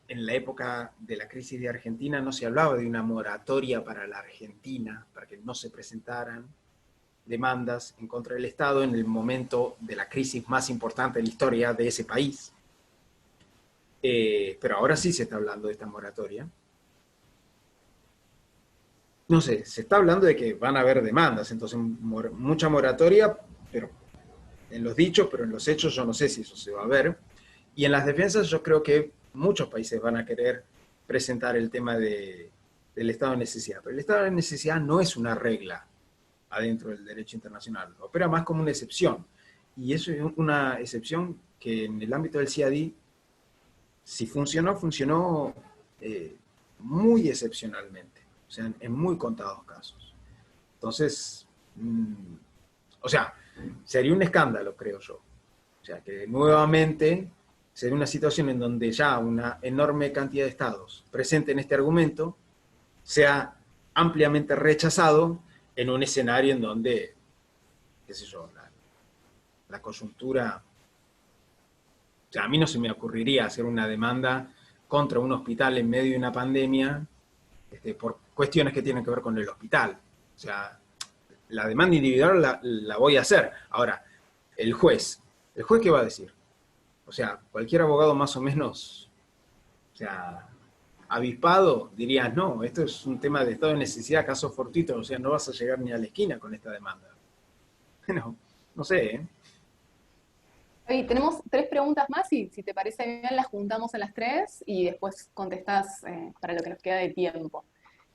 en la época de la crisis de Argentina no se hablaba de una moratoria para la Argentina, para que no se presentaran demandas en contra del Estado en el momento de la crisis más importante de la historia de ese país. Pero ahora sí se está hablando de esta moratoria. No sé, se está hablando de que van a haber demandas, entonces mucha moratoria, pero en los dichos, pero en los hechos yo no sé si eso se va a ver. Y en las defensas yo creo que muchos países van a querer presentar el tema del estado de necesidad. Pero el estado de necesidad no es una regla adentro del derecho internacional, opera más como una excepción. Y eso es una excepción que en el ámbito del CIADI si funcionó, funcionó muy excepcionalmente, o sea, en muy contados casos. Entonces, o sea, sería un escándalo, creo yo. O sea, que nuevamente sería una situación en donde ya una enorme cantidad de estados presenten este argumento sea ampliamente rechazado en un escenario en donde, qué sé yo, la coyuntura... O sea, a mí no se me ocurriría hacer una demanda contra un hospital en medio de una pandemia por cuestiones que tienen que ver con el hospital. O sea, la demanda individual la voy a hacer. Ahora, ¿el juez qué va a decir? O sea, cualquier abogado más o menos, o sea, avispado diría, no, esto es un tema de estado de necesidad, caso fortuito, o sea, no vas a llegar ni a la esquina con esta demanda. Bueno, no sé, ¿eh? Y tenemos 3 preguntas más y si te parece bien las juntamos a las 3 y después contestás para lo que nos queda de tiempo.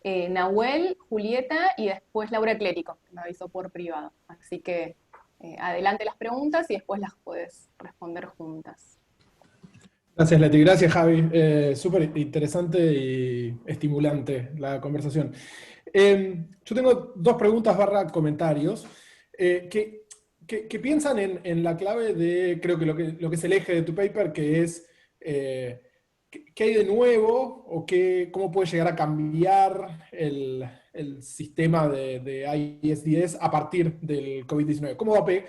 Nahuel, Julieta y después Laura Clérico, que me avisó por privado. Así que adelante las preguntas y después las podés responder juntas. Gracias, Leti. Gracias, Javi. Súper interesante y estimulante la conversación. Yo tengo 2 preguntas / comentarios que piensan en la clave de, creo que lo que es el eje de tu paper, que es qué hay de nuevo o cómo puede llegar a cambiar el sistema de ISDS a partir del COVID-19.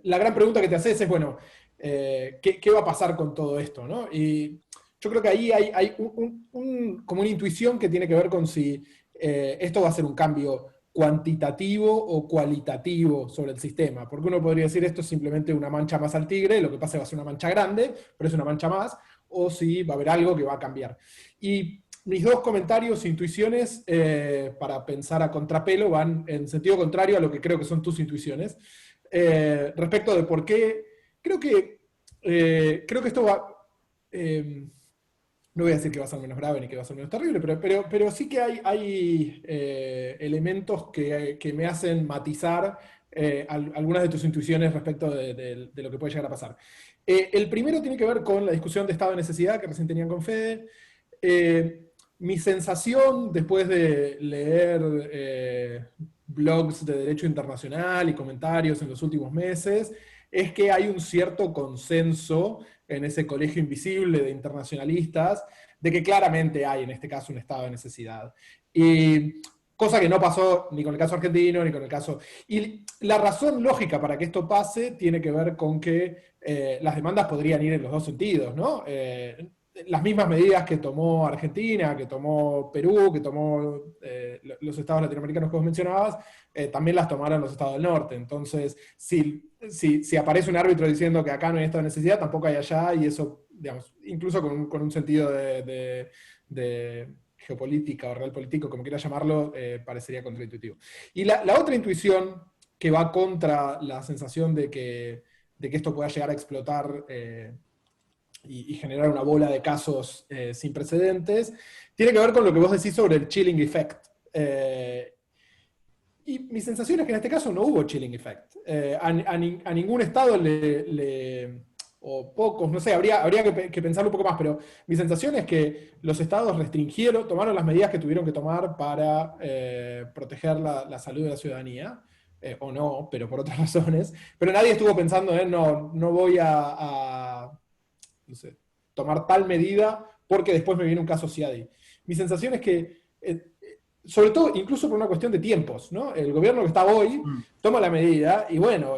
La gran pregunta que te haces es, bueno, ¿qué va a pasar con todo esto, ¿no? Y yo creo que ahí hay como una intuición que tiene que ver con si esto va a ser un cambio cuantitativo o cualitativo sobre el sistema, porque uno podría decir esto es simplemente una mancha más al tigre, lo que pasa es que va a ser una mancha grande, pero es una mancha más, o si va a haber algo que va a cambiar. Y mis 2 comentarios e intuiciones para pensar a contrapelo van en sentido contrario a lo que creo que son tus intuiciones, respecto de por qué creo que esto va... no voy a decir que va a ser menos grave ni que va a ser menos terrible, pero sí que hay elementos que me hacen matizar algunas de tus intuiciones respecto de lo que puede llegar a pasar. El primero tiene que ver con la discusión de estado de necesidad que recién tenían con Fede. Mi sensación, después de leer blogs de derecho internacional y comentarios en los últimos meses, es que hay un cierto consenso en ese colegio invisible de internacionalistas de que claramente hay en este caso un estado de necesidad. Y cosa que no pasó ni con el caso argentino ni con el caso... Y la razón lógica para que esto pase tiene que ver con que las demandas podrían ir en los 2 sentidos, ¿no? Las mismas medidas que tomó Argentina, que tomó Perú, que tomó los estados latinoamericanos que vos mencionabas, también las tomaron los estados del norte. Entonces, si aparece un árbitro diciendo que acá no hay estado de necesidad, tampoco hay allá, y eso, digamos, incluso con un sentido de geopolítica o realpolitico, como quieras llamarlo, parecería contraintuitivo. Y la otra intuición que va contra la sensación de que esto pueda llegar a explotar y generar una bola de casos sin precedentes, tiene que ver con lo que vos decís sobre el chilling effect. Y mi sensación es que en este caso no hubo chilling effect. A ningún estado o pocos, no sé, habría que pensarlo un poco más, pero mi sensación es que los estados tomaron las medidas que tuvieron que tomar para proteger la salud de la ciudadanía, o no, pero por otras razones, pero nadie estuvo pensando en no voy no sé, tomar tal medida porque después me viene un caso CIADI. Mi sensación es que, sobre todo, incluso por una cuestión de tiempos, ¿no? El gobierno que está hoy toma la medida y bueno,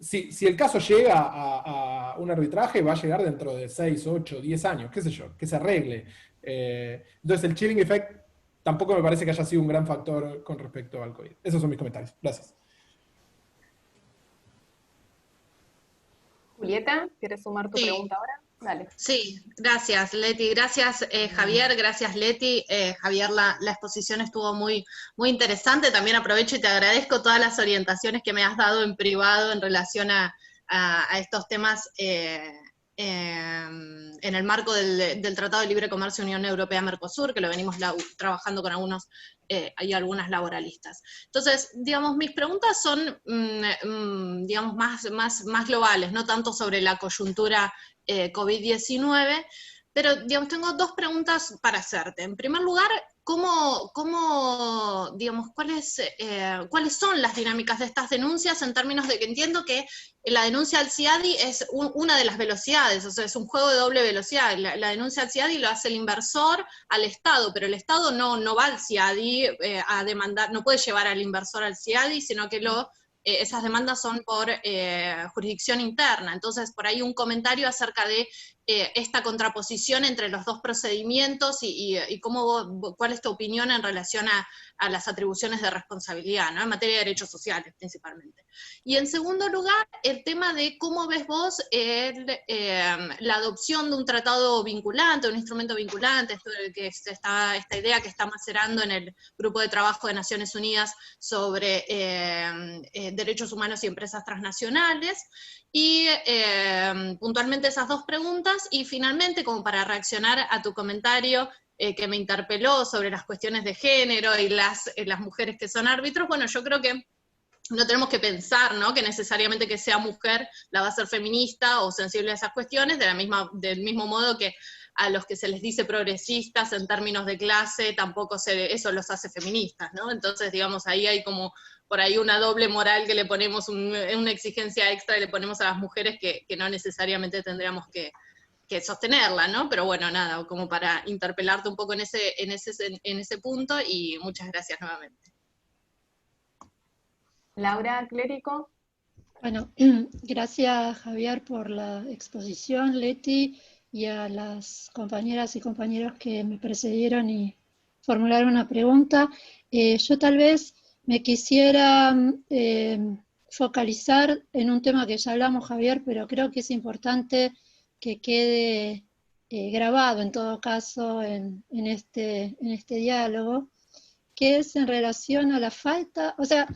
si el caso llega a un arbitraje, va a llegar dentro de 6, 8, 10 años, qué sé yo, que se arregle. Entonces el chilling effect tampoco me parece que haya sido un gran factor con respecto al COVID. Esos son mis comentarios. Gracias. Julieta, ¿quieres sumar tu pregunta ahora? Dale. Sí, gracias Leti, gracias Javier, gracias Leti. Javier, la exposición estuvo muy, muy interesante, también aprovecho y te agradezco todas las orientaciones que me has dado en privado en relación a estos temas en el marco del Tratado de Libre Comercio Unión Europea-Mercosur, que lo venimos trabajando con algunos y algunas laboralistas. Entonces, digamos, mis preguntas son, digamos, más globales, no tanto sobre la coyuntura COVID-19, pero digamos, tengo dos preguntas para hacerte. En primer lugar, digamos, ¿cuáles son las dinámicas de estas denuncias en términos de que entiendo que la denuncia al CIADI es una de las velocidades, o sea, es un juego de doble velocidad. La denuncia al CIADI lo hace el inversor al Estado, pero el Estado no va al CIADI a demandar, no puede llevar al inversor al CIADI, sino que esas demandas son por jurisdicción interna. Entonces, por ahí un comentario acerca de esta contraposición entre los dos procedimientos y cuál es tu opinión en relación a las atribuciones de responsabilidad, ¿no? En materia de derechos sociales, principalmente. Y en segundo lugar, el tema de cómo ves vos la adopción de un tratado vinculante, un instrumento vinculante, esta idea que está macerando en el Grupo de Trabajo de Naciones Unidas sobre derechos humanos y empresas transnacionales, y puntualmente esas dos preguntas, y finalmente, como para reaccionar a tu comentario que me interpeló sobre las cuestiones de género y las mujeres que son árbitros, bueno, yo creo que no tenemos que pensar, ¿no?, que necesariamente que sea mujer la va a ser feminista o sensible a esas cuestiones, del mismo modo que a los que se les dice progresistas en términos de clase, tampoco eso los hace feministas, ¿no? Entonces, digamos, ahí hay como por ahí una doble moral que le ponemos, una exigencia extra que le ponemos a las mujeres que no necesariamente tendríamos que sostenerla, ¿no? Pero bueno, nada, como para interpelarte un poco en ese punto, y muchas gracias nuevamente. Laura Clérico. Bueno, gracias Javier por la exposición, Leti, y a las compañeras y compañeros que me precedieron y formularon una pregunta. Yo tal vez me quisiera focalizar en un tema que ya hablamos, Javier, pero creo que es importante que quede grabado en todo caso en este diálogo, que es en relación a la falta, o sea,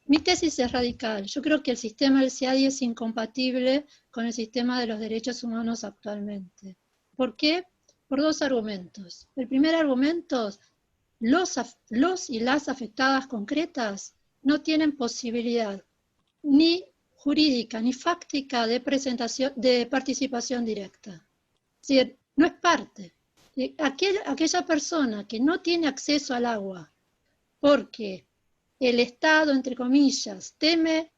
mi tesis es radical. Yo creo que el sistema del CIADI es incompatible con el sistema de los derechos humanos actualmente. ¿Por qué? Por dos argumentos. El primer argumento, los y las afectadas concretas no tienen posibilidad ni jurídica ni fáctica de participación directa. Es decir, no es parte. Aquella persona que no tiene acceso al agua porque el Estado, entre comillas, teme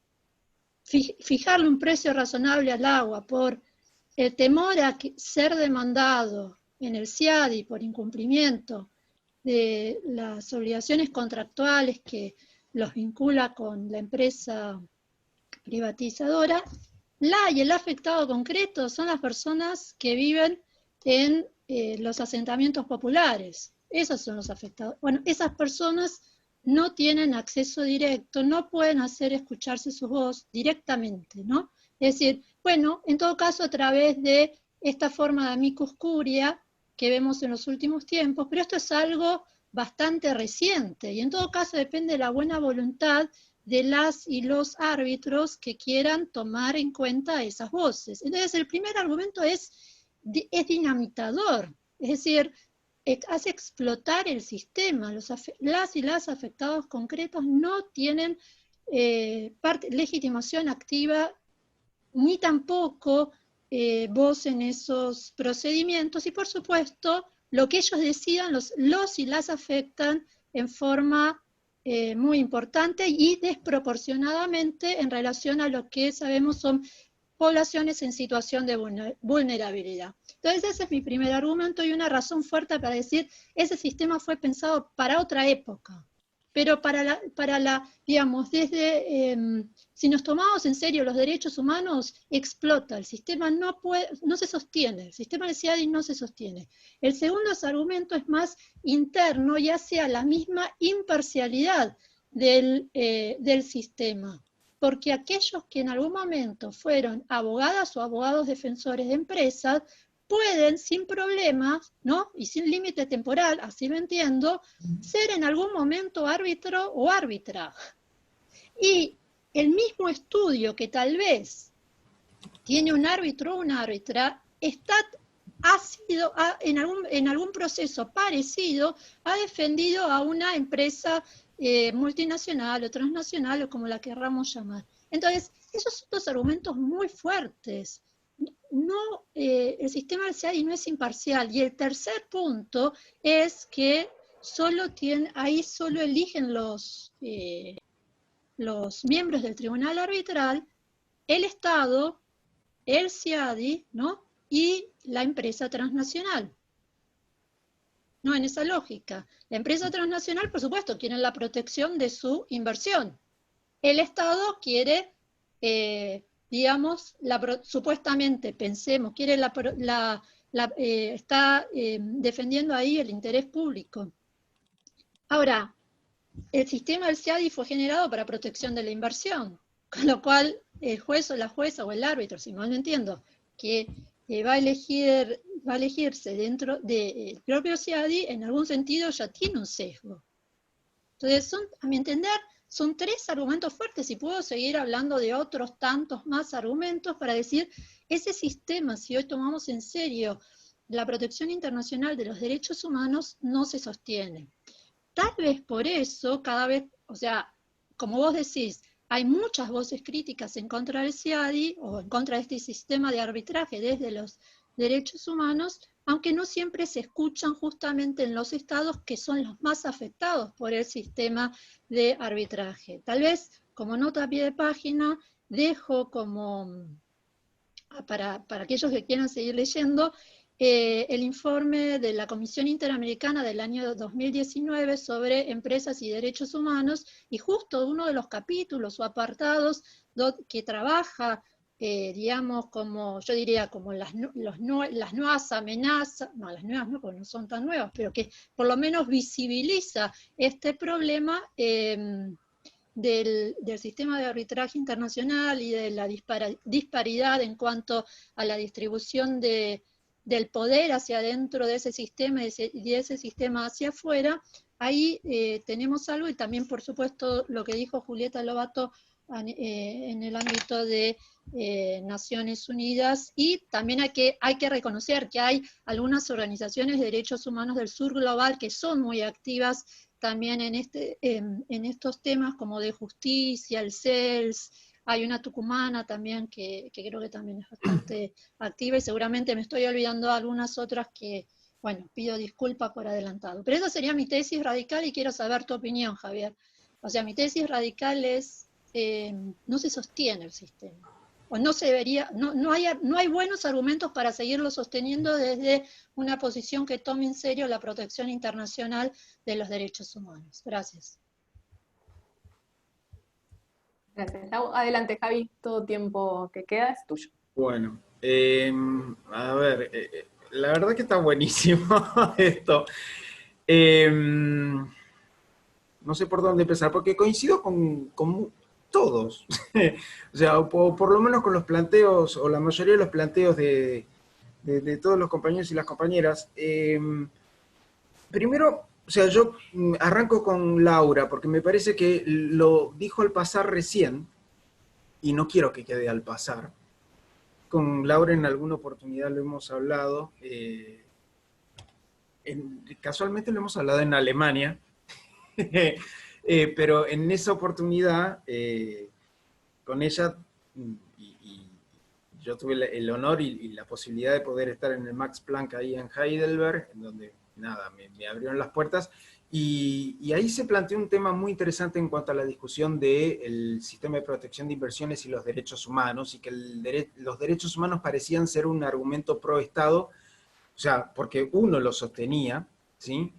fijarle un precio razonable al agua por el temor a ser demandado en el CIADI por incumplimiento de las obligaciones contractuales que los vincula con la empresa privatizadora, y el afectado concreto son las personas que viven en los asentamientos populares. Esos son los afectados. Bueno, esas personas no tienen acceso directo, no pueden hacer escucharse su voz directamente, ¿no? Es decir, bueno, en todo caso a través de esta forma de amicus curia que vemos en los últimos tiempos, pero esto es algo bastante reciente, y en todo caso depende de la buena voluntad de las y los árbitros que quieran tomar en cuenta esas voces. Entonces el primer argumento es dinamitador, es decir, hace explotar el sistema. Las y las afectados concretos no tienen legitimación activa ni tampoco voz en esos procedimientos, y por supuesto lo que ellos decidan los y las afectan en forma muy importante y desproporcionadamente en relación a lo que sabemos son poblaciones en situación de vulnerabilidad. Entonces ese es mi primer argumento, y una razón fuerte para decir ese sistema fue pensado para otra época, pero digamos, si nos tomamos en serio los derechos humanos, explota, el sistema no se sostiene, el sistema del CIADI no se sostiene. El segundo argumento es más interno y hace a la misma imparcialidad del sistema, porque aquellos que en algún momento fueron abogadas o abogados defensores de empresas pueden sin problemas, ¿no?, y sin límite temporal, así lo entiendo, ser en algún momento árbitro o árbitra. Y el mismo estudio que tal vez tiene un árbitro o una árbitra, en algún proceso parecido, ha defendido a una empresa multinacional o transnacional o como la querramos llamar. Entonces, esos son dos argumentos muy fuertes no, el sistema del CIADI no es imparcial. Y el tercer punto es que ahí solo eligen los miembros del tribunal arbitral, el Estado, el CIADI, ¿no? Y la empresa transnacional. No, en esa lógica. La empresa transnacional, por supuesto, quiere la protección de su inversión. El Estado quiere, digamos, supuestamente, pensemos, quiere está defendiendo ahí el interés público. Ahora, el sistema del CIADI fue generado para protección de la inversión, con lo cual el juez o la jueza o el árbitro, si mal no entiendo, que va a elegirse dentro del propio CIADI, en algún sentido ya tiene un sesgo. Entonces, a mi entender, son 3 argumentos fuertes, y puedo seguir hablando de otros tantos más argumentos para decir, ese sistema, si hoy tomamos en serio la protección internacional de los derechos humanos, no se sostiene. Tal vez por eso, cada vez, o sea, como vos decís, hay muchas voces críticas en contra del CIADI, o en contra de este sistema de arbitraje desde los derechos humanos, aunque no siempre se escuchan justamente en los estados que son los más afectados por el sistema de arbitraje. Tal vez, como nota a pie de página, dejo como, para aquellos que quieran seguir leyendo, el informe de la Comisión Interamericana del año 2019 sobre empresas y derechos humanos, y justo uno de los capítulos o apartados que trabaja, digamos, como yo diría, como las nuevas amenazas, no, las nuevas no, porque no son tan nuevas, pero que por lo menos visibiliza este problema del sistema de arbitraje internacional y de la disparidad en cuanto a la distribución del poder hacia adentro de ese sistema y de ese sistema hacia afuera. Ahí tenemos algo, y también por supuesto lo que dijo Julieta Lobato en el ámbito de Naciones Unidas, y también hay que reconocer que hay algunas organizaciones de derechos humanos del sur global que son muy activas también en estos temas, como de justicia, el CELS. Hay una tucumana también que creo que también es bastante activa, y seguramente me estoy olvidando de algunas otras que, bueno, pido disculpas por adelantado. Pero esa sería mi tesis radical, y quiero saber tu opinión, Javier. O sea, mi tesis radical es, no se sostiene el sistema. O no se debería, no hay buenos argumentos para seguirlo sosteniendo desde una posición que tome en serio la protección internacional de los derechos humanos. Gracias. Gracias, Lau. Adelante, Javi, todo tiempo que queda es tuyo. Bueno, a ver, la verdad que está buenísimo esto. No sé por dónde empezar, porque coincido con todos. O sea, por lo menos con los planteos, o la mayoría de los planteos de todos los compañeros y las compañeras. Primero, o sea, yo arranco con Laura, porque me parece que lo dijo al pasar recién, y no quiero que quede al pasar. Con Laura en alguna oportunidad lo hemos hablado, casualmente lo hemos hablado en Alemania, pero en esa oportunidad, con ella, y yo tuve el honor y la posibilidad de poder estar en el Max Planck ahí en Heidelberg, en donde, nada, me abrieron las puertas, y ahí se planteó un tema muy interesante en cuanto a la discusión del sistema de protección de inversiones y los derechos humanos, y que los derechos humanos parecían ser un argumento pro Estado, o sea, porque uno lo sostenía, ¿sí?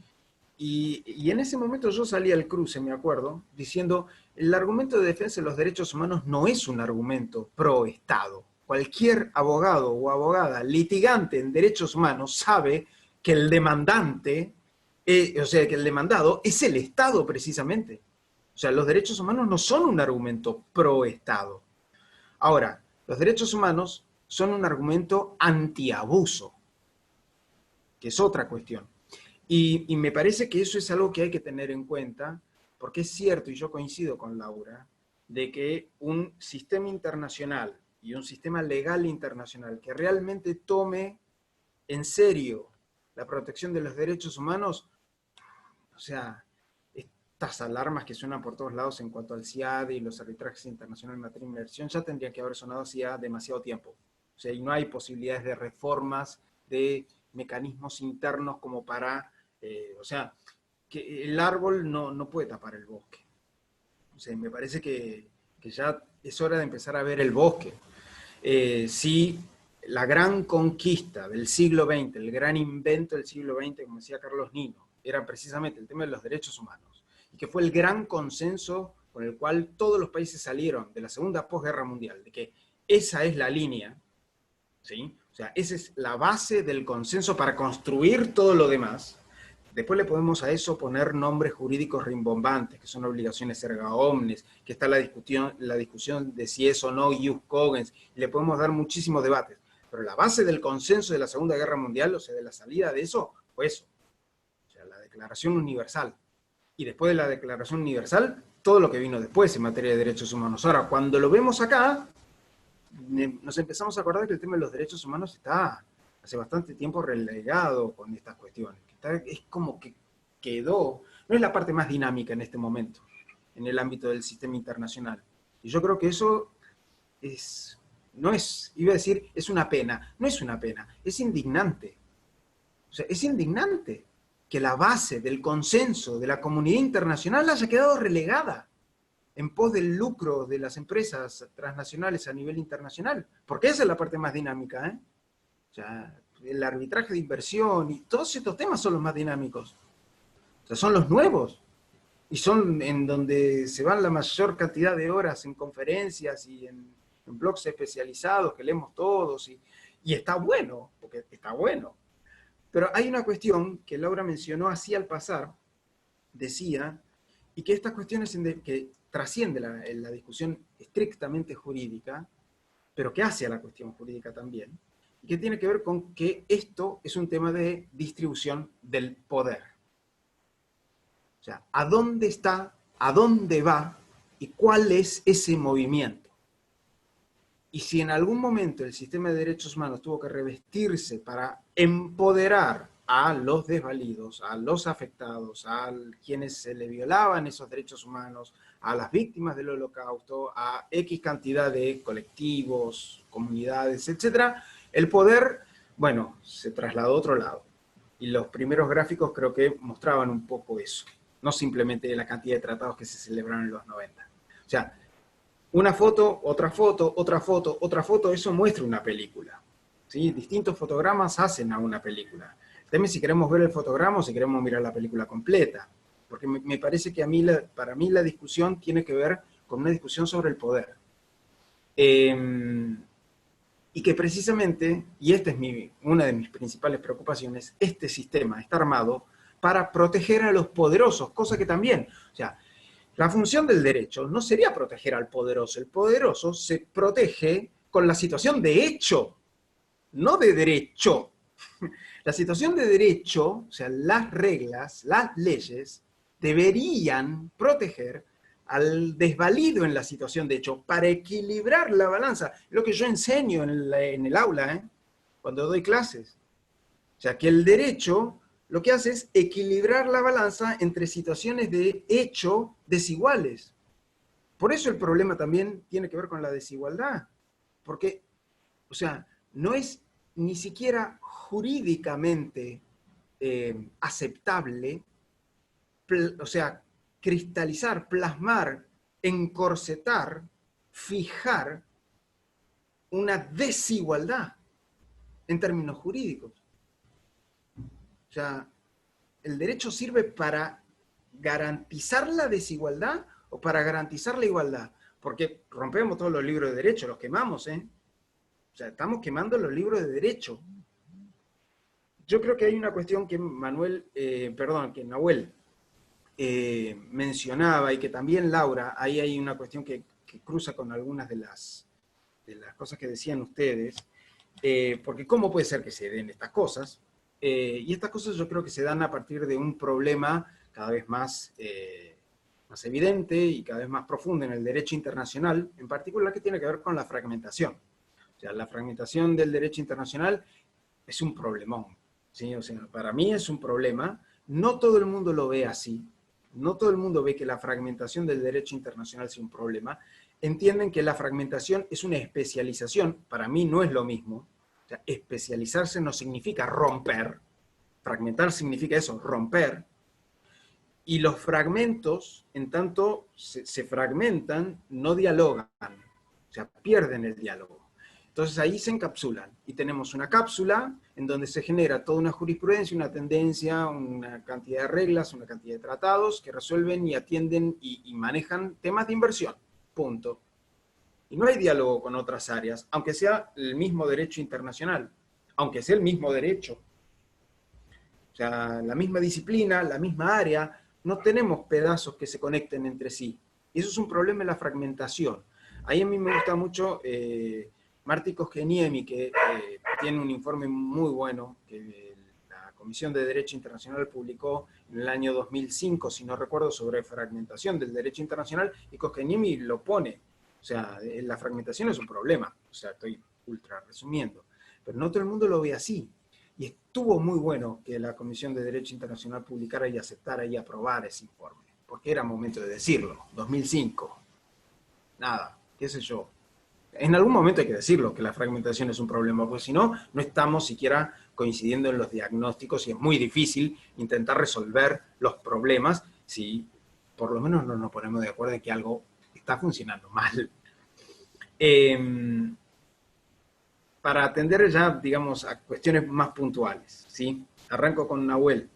Y en ese momento yo salí al cruce, me acuerdo, diciendo, el argumento de defensa de los derechos humanos no es un argumento pro Estado. Cualquier abogado o abogada litigante en derechos humanos sabe que el demandante, o sea, que el demandado es el Estado precisamente. O sea, los derechos humanos no son un argumento pro Estado. Ahora, los derechos humanos son un argumento antiabuso, que es otra cuestión. Y me parece que eso es algo que hay que tener en cuenta, porque es cierto, y yo coincido con Laura, de que un sistema internacional y un sistema legal internacional que realmente tome en serio la protección de los derechos humanos, o sea, estas alarmas que suenan por todos lados en cuanto al CIADI y los arbitrajes internacionales en materia de inversión ya tendrían que haber sonado hacía demasiado tiempo. O O sea, y no hay posibilidades de reformas, de mecanismos internos como para, o sea, que el árbol no puede tapar el bosque. O sea, me parece que ya es hora de empezar a ver el bosque. Si la gran conquista del siglo XX, el gran invento del siglo XX, como decía Carlos Nino, era precisamente el tema de los derechos humanos, y que fue el gran consenso con el cual todos los países salieron de la segunda posguerra mundial, de que esa es la línea, ¿sí? O sea, esa es la base del consenso para construir todo lo demás. Después le podemos a eso poner nombres jurídicos rimbombantes, que son obligaciones erga omnes, que está la discusión de si es o no ius cogens, y le podemos dar muchísimos debates. Pero la base del consenso de la Segunda Guerra Mundial, o sea, de la salida de eso, fue eso. O sea, la Declaración Universal. Y después de la Declaración Universal, todo lo que vino después en materia de derechos humanos. Ahora, cuando lo vemos acá, nos empezamos a acordar que el tema de los derechos humanos está hace bastante tiempo relegado con estas cuestiones. Es como que quedó, no es la parte más dinámica en este momento, en el ámbito del sistema internacional. Y yo creo que eso no es, iba a decir, es una pena, no es una pena, es indignante. O sea, es indignante que la base del consenso de la comunidad internacional haya quedado relegada en pos del lucro de las empresas transnacionales a nivel internacional, porque esa es la parte más dinámica, ¿eh? O sea, el arbitraje de inversión y todos estos temas son los más dinámicos. O sea, son los nuevos. Y son en donde se van la mayor cantidad de horas en conferencias y en blogs especializados que leemos todos. Y está bueno, porque está bueno. Pero hay una cuestión que Laura mencionó así al pasar, decía, y que estas cuestiones que trasciende la discusión estrictamente jurídica, pero que hace a la cuestión jurídica también, y que tiene que ver con que esto es un tema de distribución del poder. O sea, ¿a dónde está, a dónde va y cuál es ese movimiento? Y si en algún momento el sistema de derechos humanos tuvo que revestirse para empoderar a los desvalidos, a los afectados, a quienes se le violaban esos derechos humanos, a las víctimas del Holocausto, a X cantidad de colectivos, comunidades, etcétera, el poder, bueno, se trasladó a otro lado. Y los primeros gráficos creo que mostraban un poco eso. No simplemente la cantidad de tratados que se celebraron en los 90. O sea, una foto, otra foto, otra foto, otra foto, eso muestra una película. ¿Sí? Distintos fotogramas hacen a una película. Deme si queremos ver el fotograma o si queremos mirar la película completa. Porque me parece que para mí la discusión tiene que ver con una discusión sobre el poder. Y que precisamente, y esta es una de mis principales preocupaciones, este sistema está armado para proteger a los poderosos, cosa que también, o sea, la función del derecho no sería proteger al poderoso. El poderoso se protege con la situación de hecho, no de derecho. La situación de derecho, o sea, las reglas, las leyes, deberían proteger al desvalido en la situación de hecho, para equilibrar la balanza. Lo que yo enseño en el aula, cuando doy clases. O sea, que el derecho lo que hace es equilibrar la balanza entre situaciones de hecho desiguales. Por eso el problema también tiene que ver con la desigualdad. Porque, o sea, no es ni siquiera jurídicamente aceptable, o sea, cristalizar, plasmar, encorsetar, fijar una desigualdad en términos jurídicos. O sea, ¿el derecho sirve para garantizar la desigualdad o para garantizar la igualdad? Porque rompemos todos los libros de derecho, los quemamos, ¿eh? O sea, estamos quemando los libros de derecho. Yo creo que hay una cuestión que que Nahuel mencionaba y que también Laura, ahí hay una cuestión que cruza con algunas de las cosas que decían ustedes, porque ¿cómo puede ser que se den estas cosas? Y estas cosas yo creo que se dan a partir de un problema cada vez más evidente y cada vez más profundo en el derecho internacional, en particular que tiene que ver con la fragmentación. O sea, la fragmentación del derecho internacional es un problemón, ¿sí? O sea, para mí es un problema. No todo el mundo lo ve así. No todo el mundo ve que la fragmentación del derecho internacional sea un problema. entienden que la fragmentación es una especialización. Para mí no es lo mismo. O sea, especializarse no significa romper. Fragmentar significa eso, romper. Y los fragmentos, en tanto se fragmentan, no dialogan. O sea, pierden el diálogo. Entonces ahí se encapsulan. Y tenemos una cápsula en donde se genera toda una jurisprudencia, una tendencia, una cantidad de reglas, una cantidad de tratados que resuelven y atienden y manejan temas de inversión. Punto. Y no hay diálogo con otras áreas, aunque sea el mismo derecho internacional, aunque sea el mismo derecho. O sea, la misma disciplina, la misma área, no tenemos pedazos que se conecten entre sí. Y eso es un problema en la fragmentación. Ahí a mí me gusta mucho Martí Koskenniemi, que tiene un informe muy bueno que la Comisión de Derecho Internacional publicó en el año 2005, si no recuerdo, sobre fragmentación del derecho internacional, y Koskenniemi lo pone. O sea, la fragmentación es un problema. O sea, estoy ultra resumiendo. Pero no todo el mundo lo ve así. Y estuvo muy bueno que la Comisión de Derecho Internacional publicara y aceptara y aprobara ese informe. Porque era momento de decirlo. 2005. Nada, qué sé yo. En algún momento hay que decirlo, que la fragmentación es un problema, porque si no, no estamos siquiera coincidiendo en los diagnósticos y es muy difícil intentar resolver los problemas si por lo menos no nos ponemos de acuerdo en que algo está funcionando mal. Para atender ya, digamos, a cuestiones más puntuales, ¿sí? Arranco con Nahuel.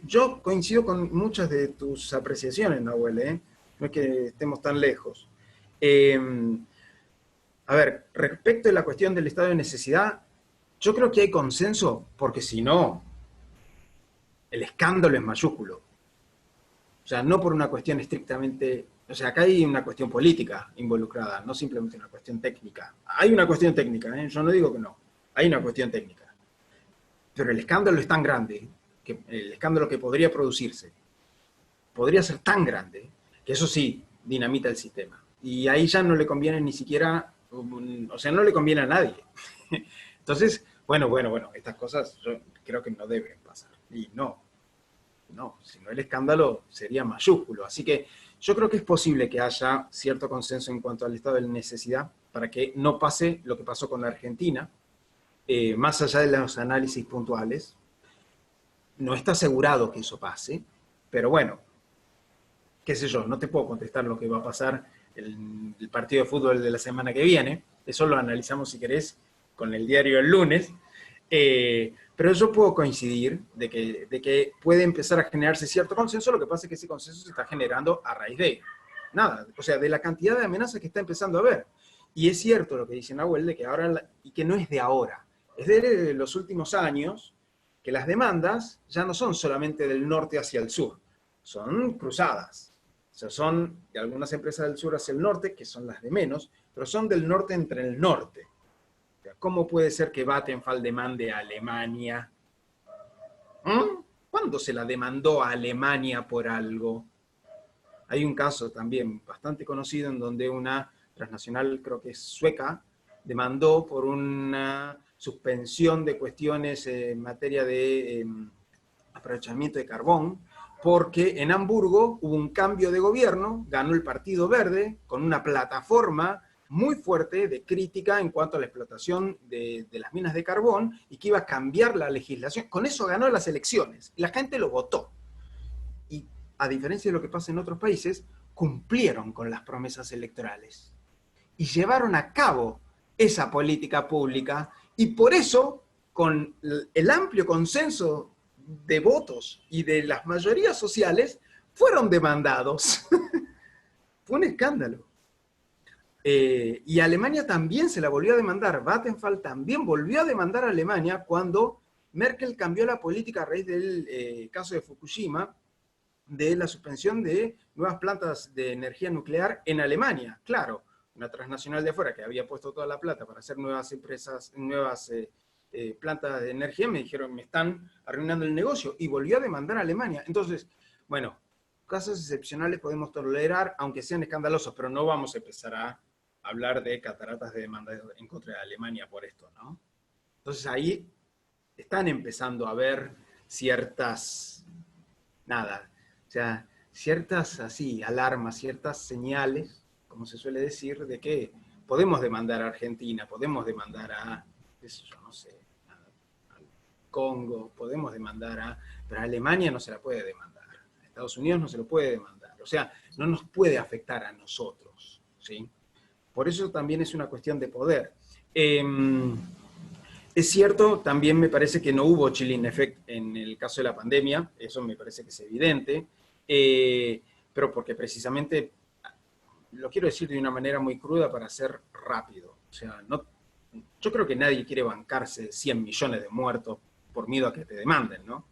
Yo coincido con muchas de tus apreciaciones, Nahuel, no es que estemos tan lejos. A ver, respecto a la cuestión del estado de necesidad, yo creo que hay consenso, porque si no, el escándalo es mayúsculo. O sea, no por una cuestión estrictamente... O sea, acá hay una cuestión política involucrada, no simplemente una cuestión técnica. Hay una cuestión técnica, yo no digo que no. Hay una cuestión técnica. Pero el escándalo es tan grande, que el escándalo que podría producirse, podría ser tan grande, que eso sí, dinamita el sistema. Y ahí ya no le conviene ni siquiera... O sea, no le conviene a nadie. Entonces, bueno, estas cosas yo creo que no deben pasar. Y no, si no el escándalo sería mayúsculo. Así que yo creo que es posible que haya cierto consenso en cuanto al estado de necesidad para que no pase lo que pasó con la Argentina, más allá de los análisis puntuales. No está asegurado que eso pase, pero bueno, qué sé yo, no te puedo contestar lo que va a pasar el partido de fútbol de la semana que viene. Eso lo analizamos, si querés, con el diario el lunes. Pero yo puedo coincidir de que puede empezar a generarse cierto consenso. Lo que pasa es que ese consenso se está generando a raíz de nada, o sea, de la cantidad de amenazas que está empezando a haber. Y es cierto lo que dice Nahuel, de que ahora, y que no es de ahora, es de los últimos años, que las demandas ya no son solamente del norte hacia el sur, son cruzadas. O sea, son de algunas empresas del sur hacia el norte, que son las de menos, pero son del norte entre el norte. O sea, ¿cómo puede ser que Vattenfall demande a Alemania? ¿Cuándo se la demandó a Alemania por algo? Hay un caso también bastante conocido en donde una transnacional, creo que es sueca, demandó por una suspensión de cuestiones en materia de aprovechamiento de carbón, porque en Hamburgo hubo un cambio de gobierno, ganó el Partido Verde, con una plataforma muy fuerte de crítica en cuanto a la explotación de las minas de carbón, y que iba a cambiar la legislación. Con eso ganó las elecciones, y la gente lo votó. Y a diferencia de lo que pasa en otros países, cumplieron con las promesas electorales. Y llevaron a cabo esa política pública, y por eso, con el amplio consenso de votos y de las mayorías sociales, fueron demandados. Fue un escándalo. Y Alemania también se la volvió a demandar. Vattenfall también volvió a demandar a Alemania cuando Merkel cambió la política a raíz del caso de Fukushima, de la suspensión de nuevas plantas de energía nuclear en Alemania. Claro, una transnacional de afuera que había puesto toda la plata para hacer nuevas empresas, nuevas plantas de energía, me dijeron, me están arruinando el negocio, y volvió a demandar a Alemania. Entonces, bueno, casos excepcionales podemos tolerar, aunque sean escandalosos, pero no vamos a empezar a hablar de cataratas de demanda en contra de Alemania por esto, ¿no? Entonces ahí están empezando a haber ciertas, o sea, ciertas así, alarmas, ciertas señales, como se suele decir, de que podemos demandar a Argentina, podemos demandar a, qué sé yo, no sé, al Congo, podemos demandar a, pero a Alemania no se la puede demandar, a Estados Unidos no se lo puede demandar, o sea, no nos puede afectar a nosotros, ¿sí? Por eso también es una cuestión de poder. Es cierto, también me parece que no hubo chilling effect en el caso de la pandemia, eso me parece que es evidente, pero porque precisamente, lo quiero decir de una manera muy cruda para ser rápido, o sea, no, yo creo que nadie quiere bancarse 100 millones de muertos por miedo a que te demanden, ¿no?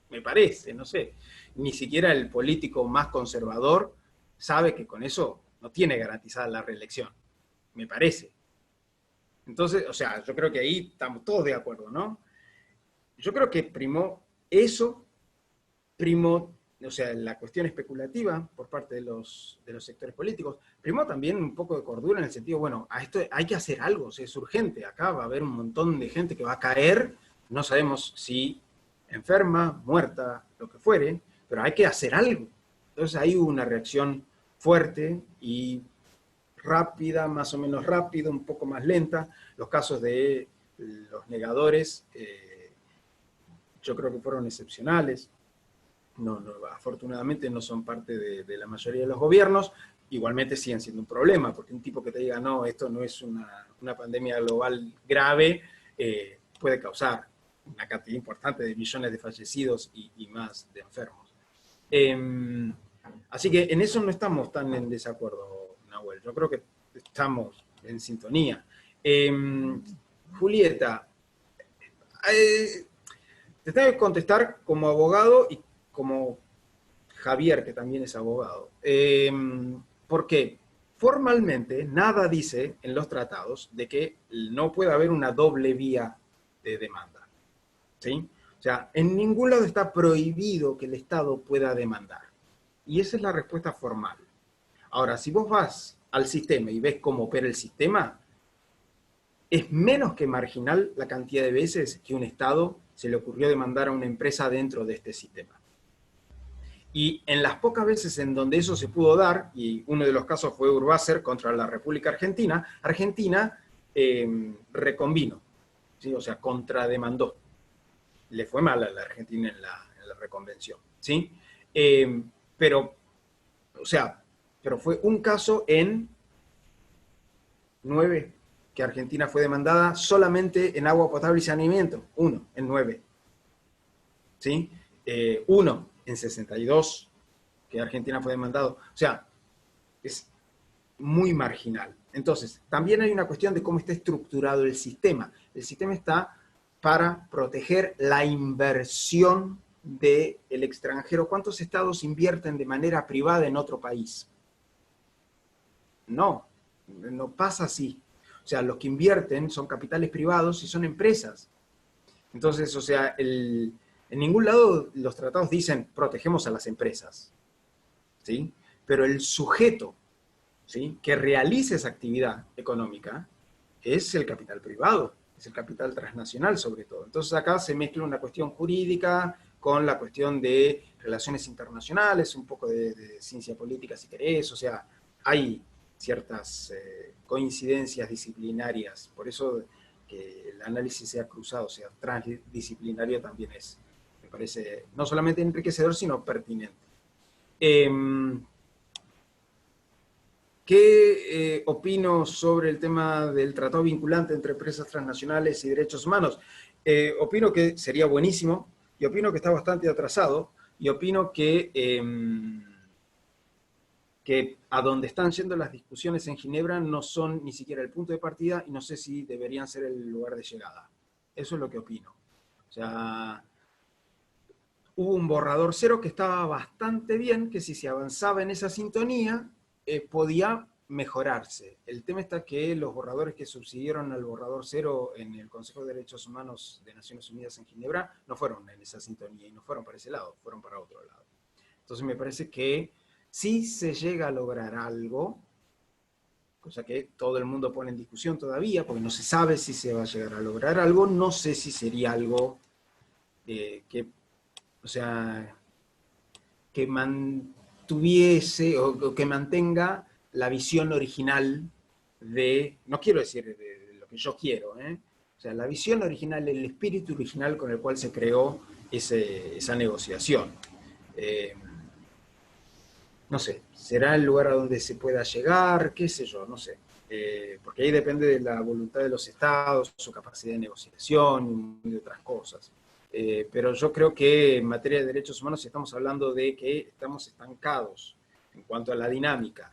Me parece, no sé, ni siquiera el político más conservador sabe que con eso no tiene garantizada la reelección, me parece. Entonces, o sea, yo creo que ahí estamos todos de acuerdo, ¿no? Yo creo que primó eso, primó, o sea, la cuestión especulativa por parte de los sectores políticos, primó también un poco de cordura en el sentido, bueno, a esto hay que hacer algo, o sea, es urgente, acá va a haber un montón de gente que va a caer, no sabemos si enferma, muerta, lo que fuere, pero hay que hacer algo. Entonces ahí hubo una reacción fuerte y rápida, más o menos rápida, un poco más lenta. Los casos de los negadores, yo creo que fueron excepcionales. Afortunadamente no son parte de la mayoría de los gobiernos. Igualmente siguen siendo un problema, porque un tipo que te diga, no, esto no es una pandemia global grave, puede causar una cantidad importante de millones de fallecidos y más de enfermos. Así que en eso no estamos tan en desacuerdo, Nahuel. Yo creo que estamos en sintonía. Julieta, te tengo que contestar como abogado y como Javier, que también es abogado. Porque formalmente nada dice en los tratados de que no puede haber una doble vía de demanda, ¿sí? O sea, en ningún lado está prohibido que el Estado pueda demandar. Y esa es la respuesta formal. Ahora, si vos vas al sistema y ves cómo opera el sistema, es menos que marginal la cantidad de veces que un Estado se le ocurrió demandar a una empresa dentro de este sistema. Y en las pocas veces en donde eso se pudo dar, y uno de los casos fue Urbacer contra la República Argentina, Argentina reconvino, ¿sí? O sea, contrademandó. Le fue mal a la Argentina en la reconvención, ¿sí? Pero fue un caso en 9 que Argentina fue demandada solamente en agua potable y saneamiento. 1 en 9. ¿Sí? 1 en 62 que Argentina fue demandado. O sea, es muy marginal. Entonces, también hay una cuestión de cómo está estructurado el sistema. El sistema está para proteger la inversión del extranjero. ¿Cuántos estados invierten de manera privada en otro país? No pasa así. O sea, los que invierten son capitales privados y son empresas. Entonces, o sea, en ningún lado los tratados dicen protegemos a las empresas, ¿sí? Pero el sujeto, ¿sí?, que realice esa actividad económica es el capital privado, es el capital transnacional sobre todo. Entonces acá se mezcla una cuestión jurídica con la cuestión de relaciones internacionales, un poco de ciencia política si querés, o sea, hay ciertas coincidencias disciplinarias, por eso que el análisis sea cruzado, sea transdisciplinario también es, me parece, no solamente enriquecedor, sino pertinente. ¿Qué opino sobre el tema del tratado vinculante entre empresas transnacionales y derechos humanos? Opino que sería buenísimo, y opino que está bastante atrasado, y opino que a donde están yendo las discusiones en Ginebra no son ni siquiera el punto de partida, y no sé si deberían ser el lugar de llegada. Eso es lo que opino. O sea, hubo un borrador cero que estaba bastante bien, que si se avanzaba en esa sintonía, podía mejorarse. El tema está que los borradores que subsiguieron al borrador cero en el Consejo de Derechos Humanos de Naciones Unidas en Ginebra no fueron en esa sintonía y no fueron para ese lado, fueron para otro lado. Entonces me parece que si se llega a lograr algo, cosa que todo el mundo pone en discusión todavía, porque no se sabe si se va a llegar a lograr algo, no sé si sería algo que tuviese o que mantenga la visión original de, no quiero decir de lo que yo quiero, o sea, la visión original, el espíritu original con el cual se creó esa negociación. No sé, ¿será el lugar a donde se pueda llegar? ¿Qué sé yo? No sé. Porque ahí depende de la voluntad de los estados, su capacidad de negociación y de otras cosas. Pero yo creo que en materia de derechos humanos estamos hablando de que estamos estancados en cuanto a la dinámica.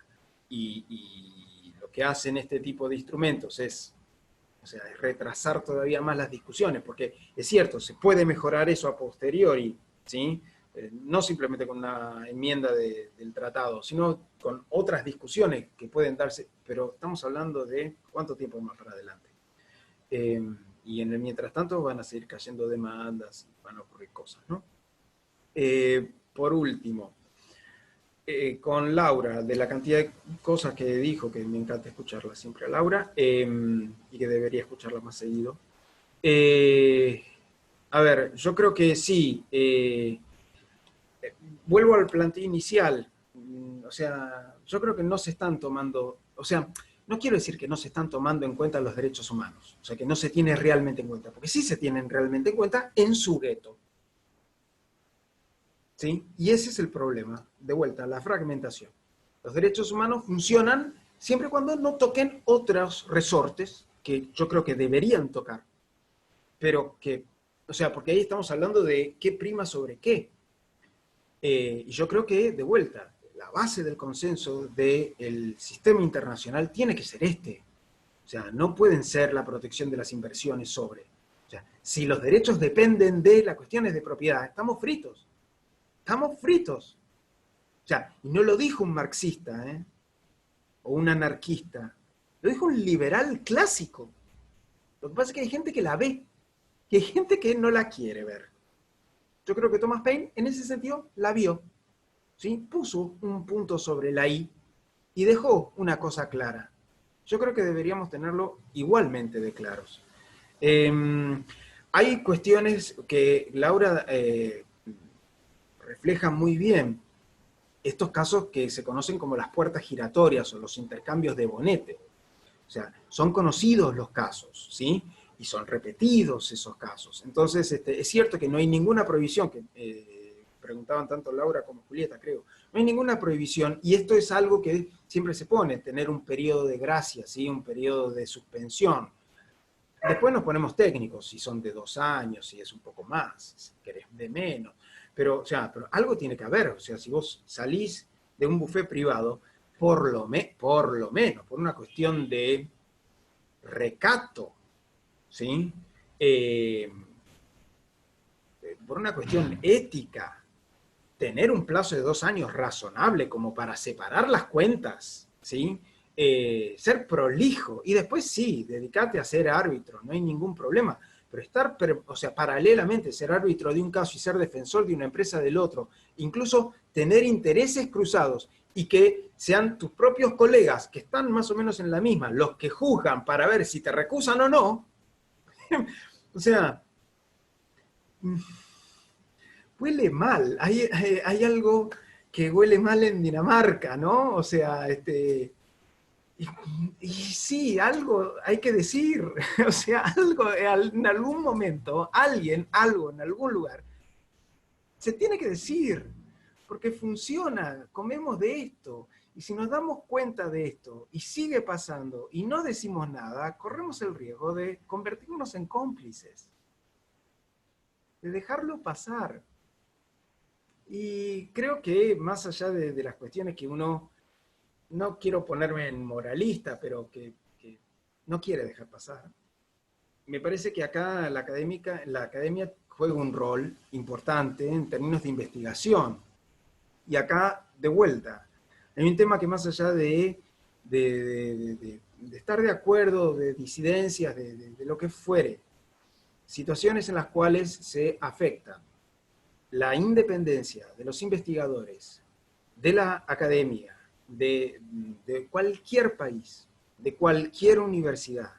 Y lo que hacen este tipo de instrumentos es, o sea, es retrasar todavía más las discusiones, porque es cierto, se puede mejorar eso a posteriori, ¿sí? No simplemente con una enmienda del tratado, sino con otras discusiones que pueden darse, pero estamos hablando de cuánto tiempo más para adelante. Y en el mientras tanto van a seguir cayendo demandas, van a ocurrir cosas, ¿no? Por último, con Laura, de la cantidad de cosas que dijo, que me encanta escucharla siempre a Laura, y que debería escucharla más seguido. A ver, yo creo que sí, vuelvo al planteo inicial, o sea, yo creo que no se están tomando, o sea, no quiero decir que no se están tomando en cuenta los derechos humanos, o sea, que no se tiene realmente en cuenta, porque sí se tienen realmente en cuenta en su gueto. ¿Sí? Y ese es el problema, de vuelta, la fragmentación. Los derechos humanos funcionan siempre y cuando no toquen otros resortes que yo creo que deberían tocar, pero que, o sea, porque ahí estamos hablando de qué prima sobre qué. Y yo creo que, de vuelta, la base del consenso del sistema internacional tiene que ser este. O sea, no pueden ser la protección de las inversiones sobre. O sea, si los derechos dependen de las cuestiones de propiedad, estamos fritos. Estamos fritos. O sea, y no lo dijo un marxista, o un anarquista. Lo dijo un liberal clásico. Lo que pasa es que hay gente que la ve, y hay gente que no la quiere ver. Yo creo que Thomas Paine, en ese sentido, la vio. ¿Sí? Puso un punto sobre la I y dejó una cosa clara. Yo creo que deberíamos tenerlo igualmente de claros. Hay cuestiones que Laura refleja muy bien. Estos casos que se conocen como las puertas giratorias o los intercambios de bonete. O sea, son conocidos los casos, ¿sí? Y son repetidos esos casos. Entonces, es cierto que no hay ninguna prohibición, que preguntaban tanto Laura como Julieta, creo. No hay ninguna prohibición, y esto es algo que siempre se pone, tener un periodo de gracia, ¿sí? Un periodo de suspensión. Después nos ponemos técnicos, si son de 2 años, si es un poco más, si querés de menos. Pero, o sea, pero algo tiene que haber. O sea, si vos salís de un buffet privado, por lo menos, por una cuestión de recato, ¿sí? Por una cuestión ética, tener un plazo de 2 años razonable como para separar las cuentas, ¿sí? Ser prolijo, y después sí, dedicate a ser árbitro, no hay ningún problema, pero estar, o sea, paralelamente ser árbitro de un caso y ser defensor de una empresa del otro, incluso tener intereses cruzados, y que sean tus propios colegas, que están más o menos en la misma, los que juzgan para ver si te recusan o no, o sea, huele mal, hay algo que huele mal en Dinamarca, ¿no? O sea, y sí, algo hay que decir, o sea, algo en algún momento, algo en algún lugar, se tiene que decir, porque funciona, comemos de esto, y si nos damos cuenta de esto, y sigue pasando, y no decimos nada, corremos el riesgo de convertirnos en cómplices, de dejarlo pasar. Y creo que más allá de las cuestiones que uno, no quiero ponerme en moralista, pero que no quiere dejar pasar, me parece que acá la academia juega un rol importante en términos de investigación. Y acá, de vuelta, hay un tema que más allá de estar de acuerdo, de disidencias, de lo que fuere, situaciones en las cuales se afecta la independencia de los investigadores, de la academia, de cualquier país, de cualquier universidad,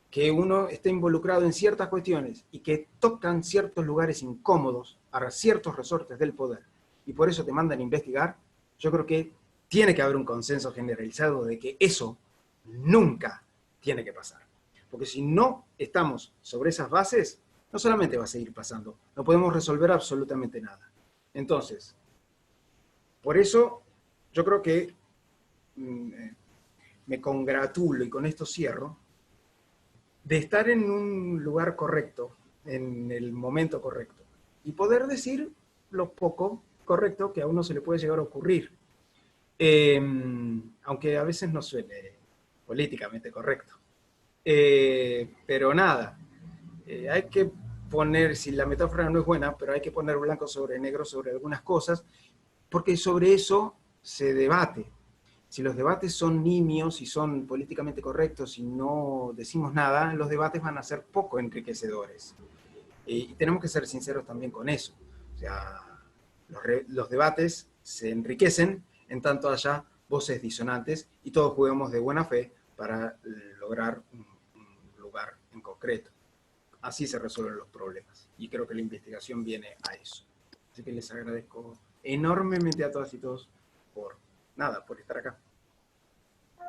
que uno esté involucrado en ciertas cuestiones y que tocan ciertos lugares incómodos a ciertos resortes del poder, y por eso te mandan a investigar, yo creo que tiene que haber un consenso generalizado de que eso nunca tiene que pasar. Porque si no estamos sobre esas bases, no solamente va a seguir pasando, no podemos resolver absolutamente nada. Entonces, por eso yo creo que me congratulo, y con esto cierro, de estar en un lugar correcto, en el momento correcto, y poder decir lo poco correcto que a uno se le puede llegar a ocurrir. Aunque a veces no suene políticamente correcto. Pero nada, hay que poner, si la metáfora no es buena, pero hay que poner blanco sobre negro sobre algunas cosas, porque sobre eso se debate. Si los debates son nimios y son políticamente correctos y no decimos nada, los debates van a ser poco enriquecedores. Y tenemos que ser sinceros también con eso. O sea, los debates se enriquecen en tanto haya voces disonantes y todos juguemos de buena fe para lograr un lugar en concreto. Así se resuelven los problemas. Y creo que la investigación viene a eso. Así que les agradezco enormemente a todas y todos por estar acá.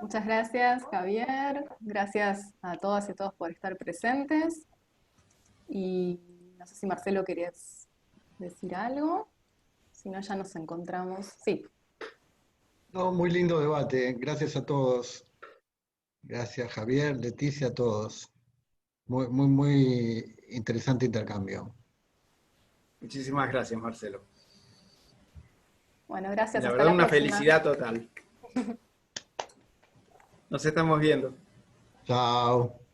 Muchas gracias, Javier. Gracias a todas y todos por estar presentes. Y no sé si Marcelo querías decir algo. Si no, ya nos encontramos. Sí. No, muy lindo debate. Gracias a todos. Gracias, Javier, Leticia, a todos. Muy, muy, muy interesante intercambio. Muchísimas gracias, Marcelo. Bueno, gracias. La Hasta verdad, la una próxima. felicidad total. Nos estamos viendo. Chao.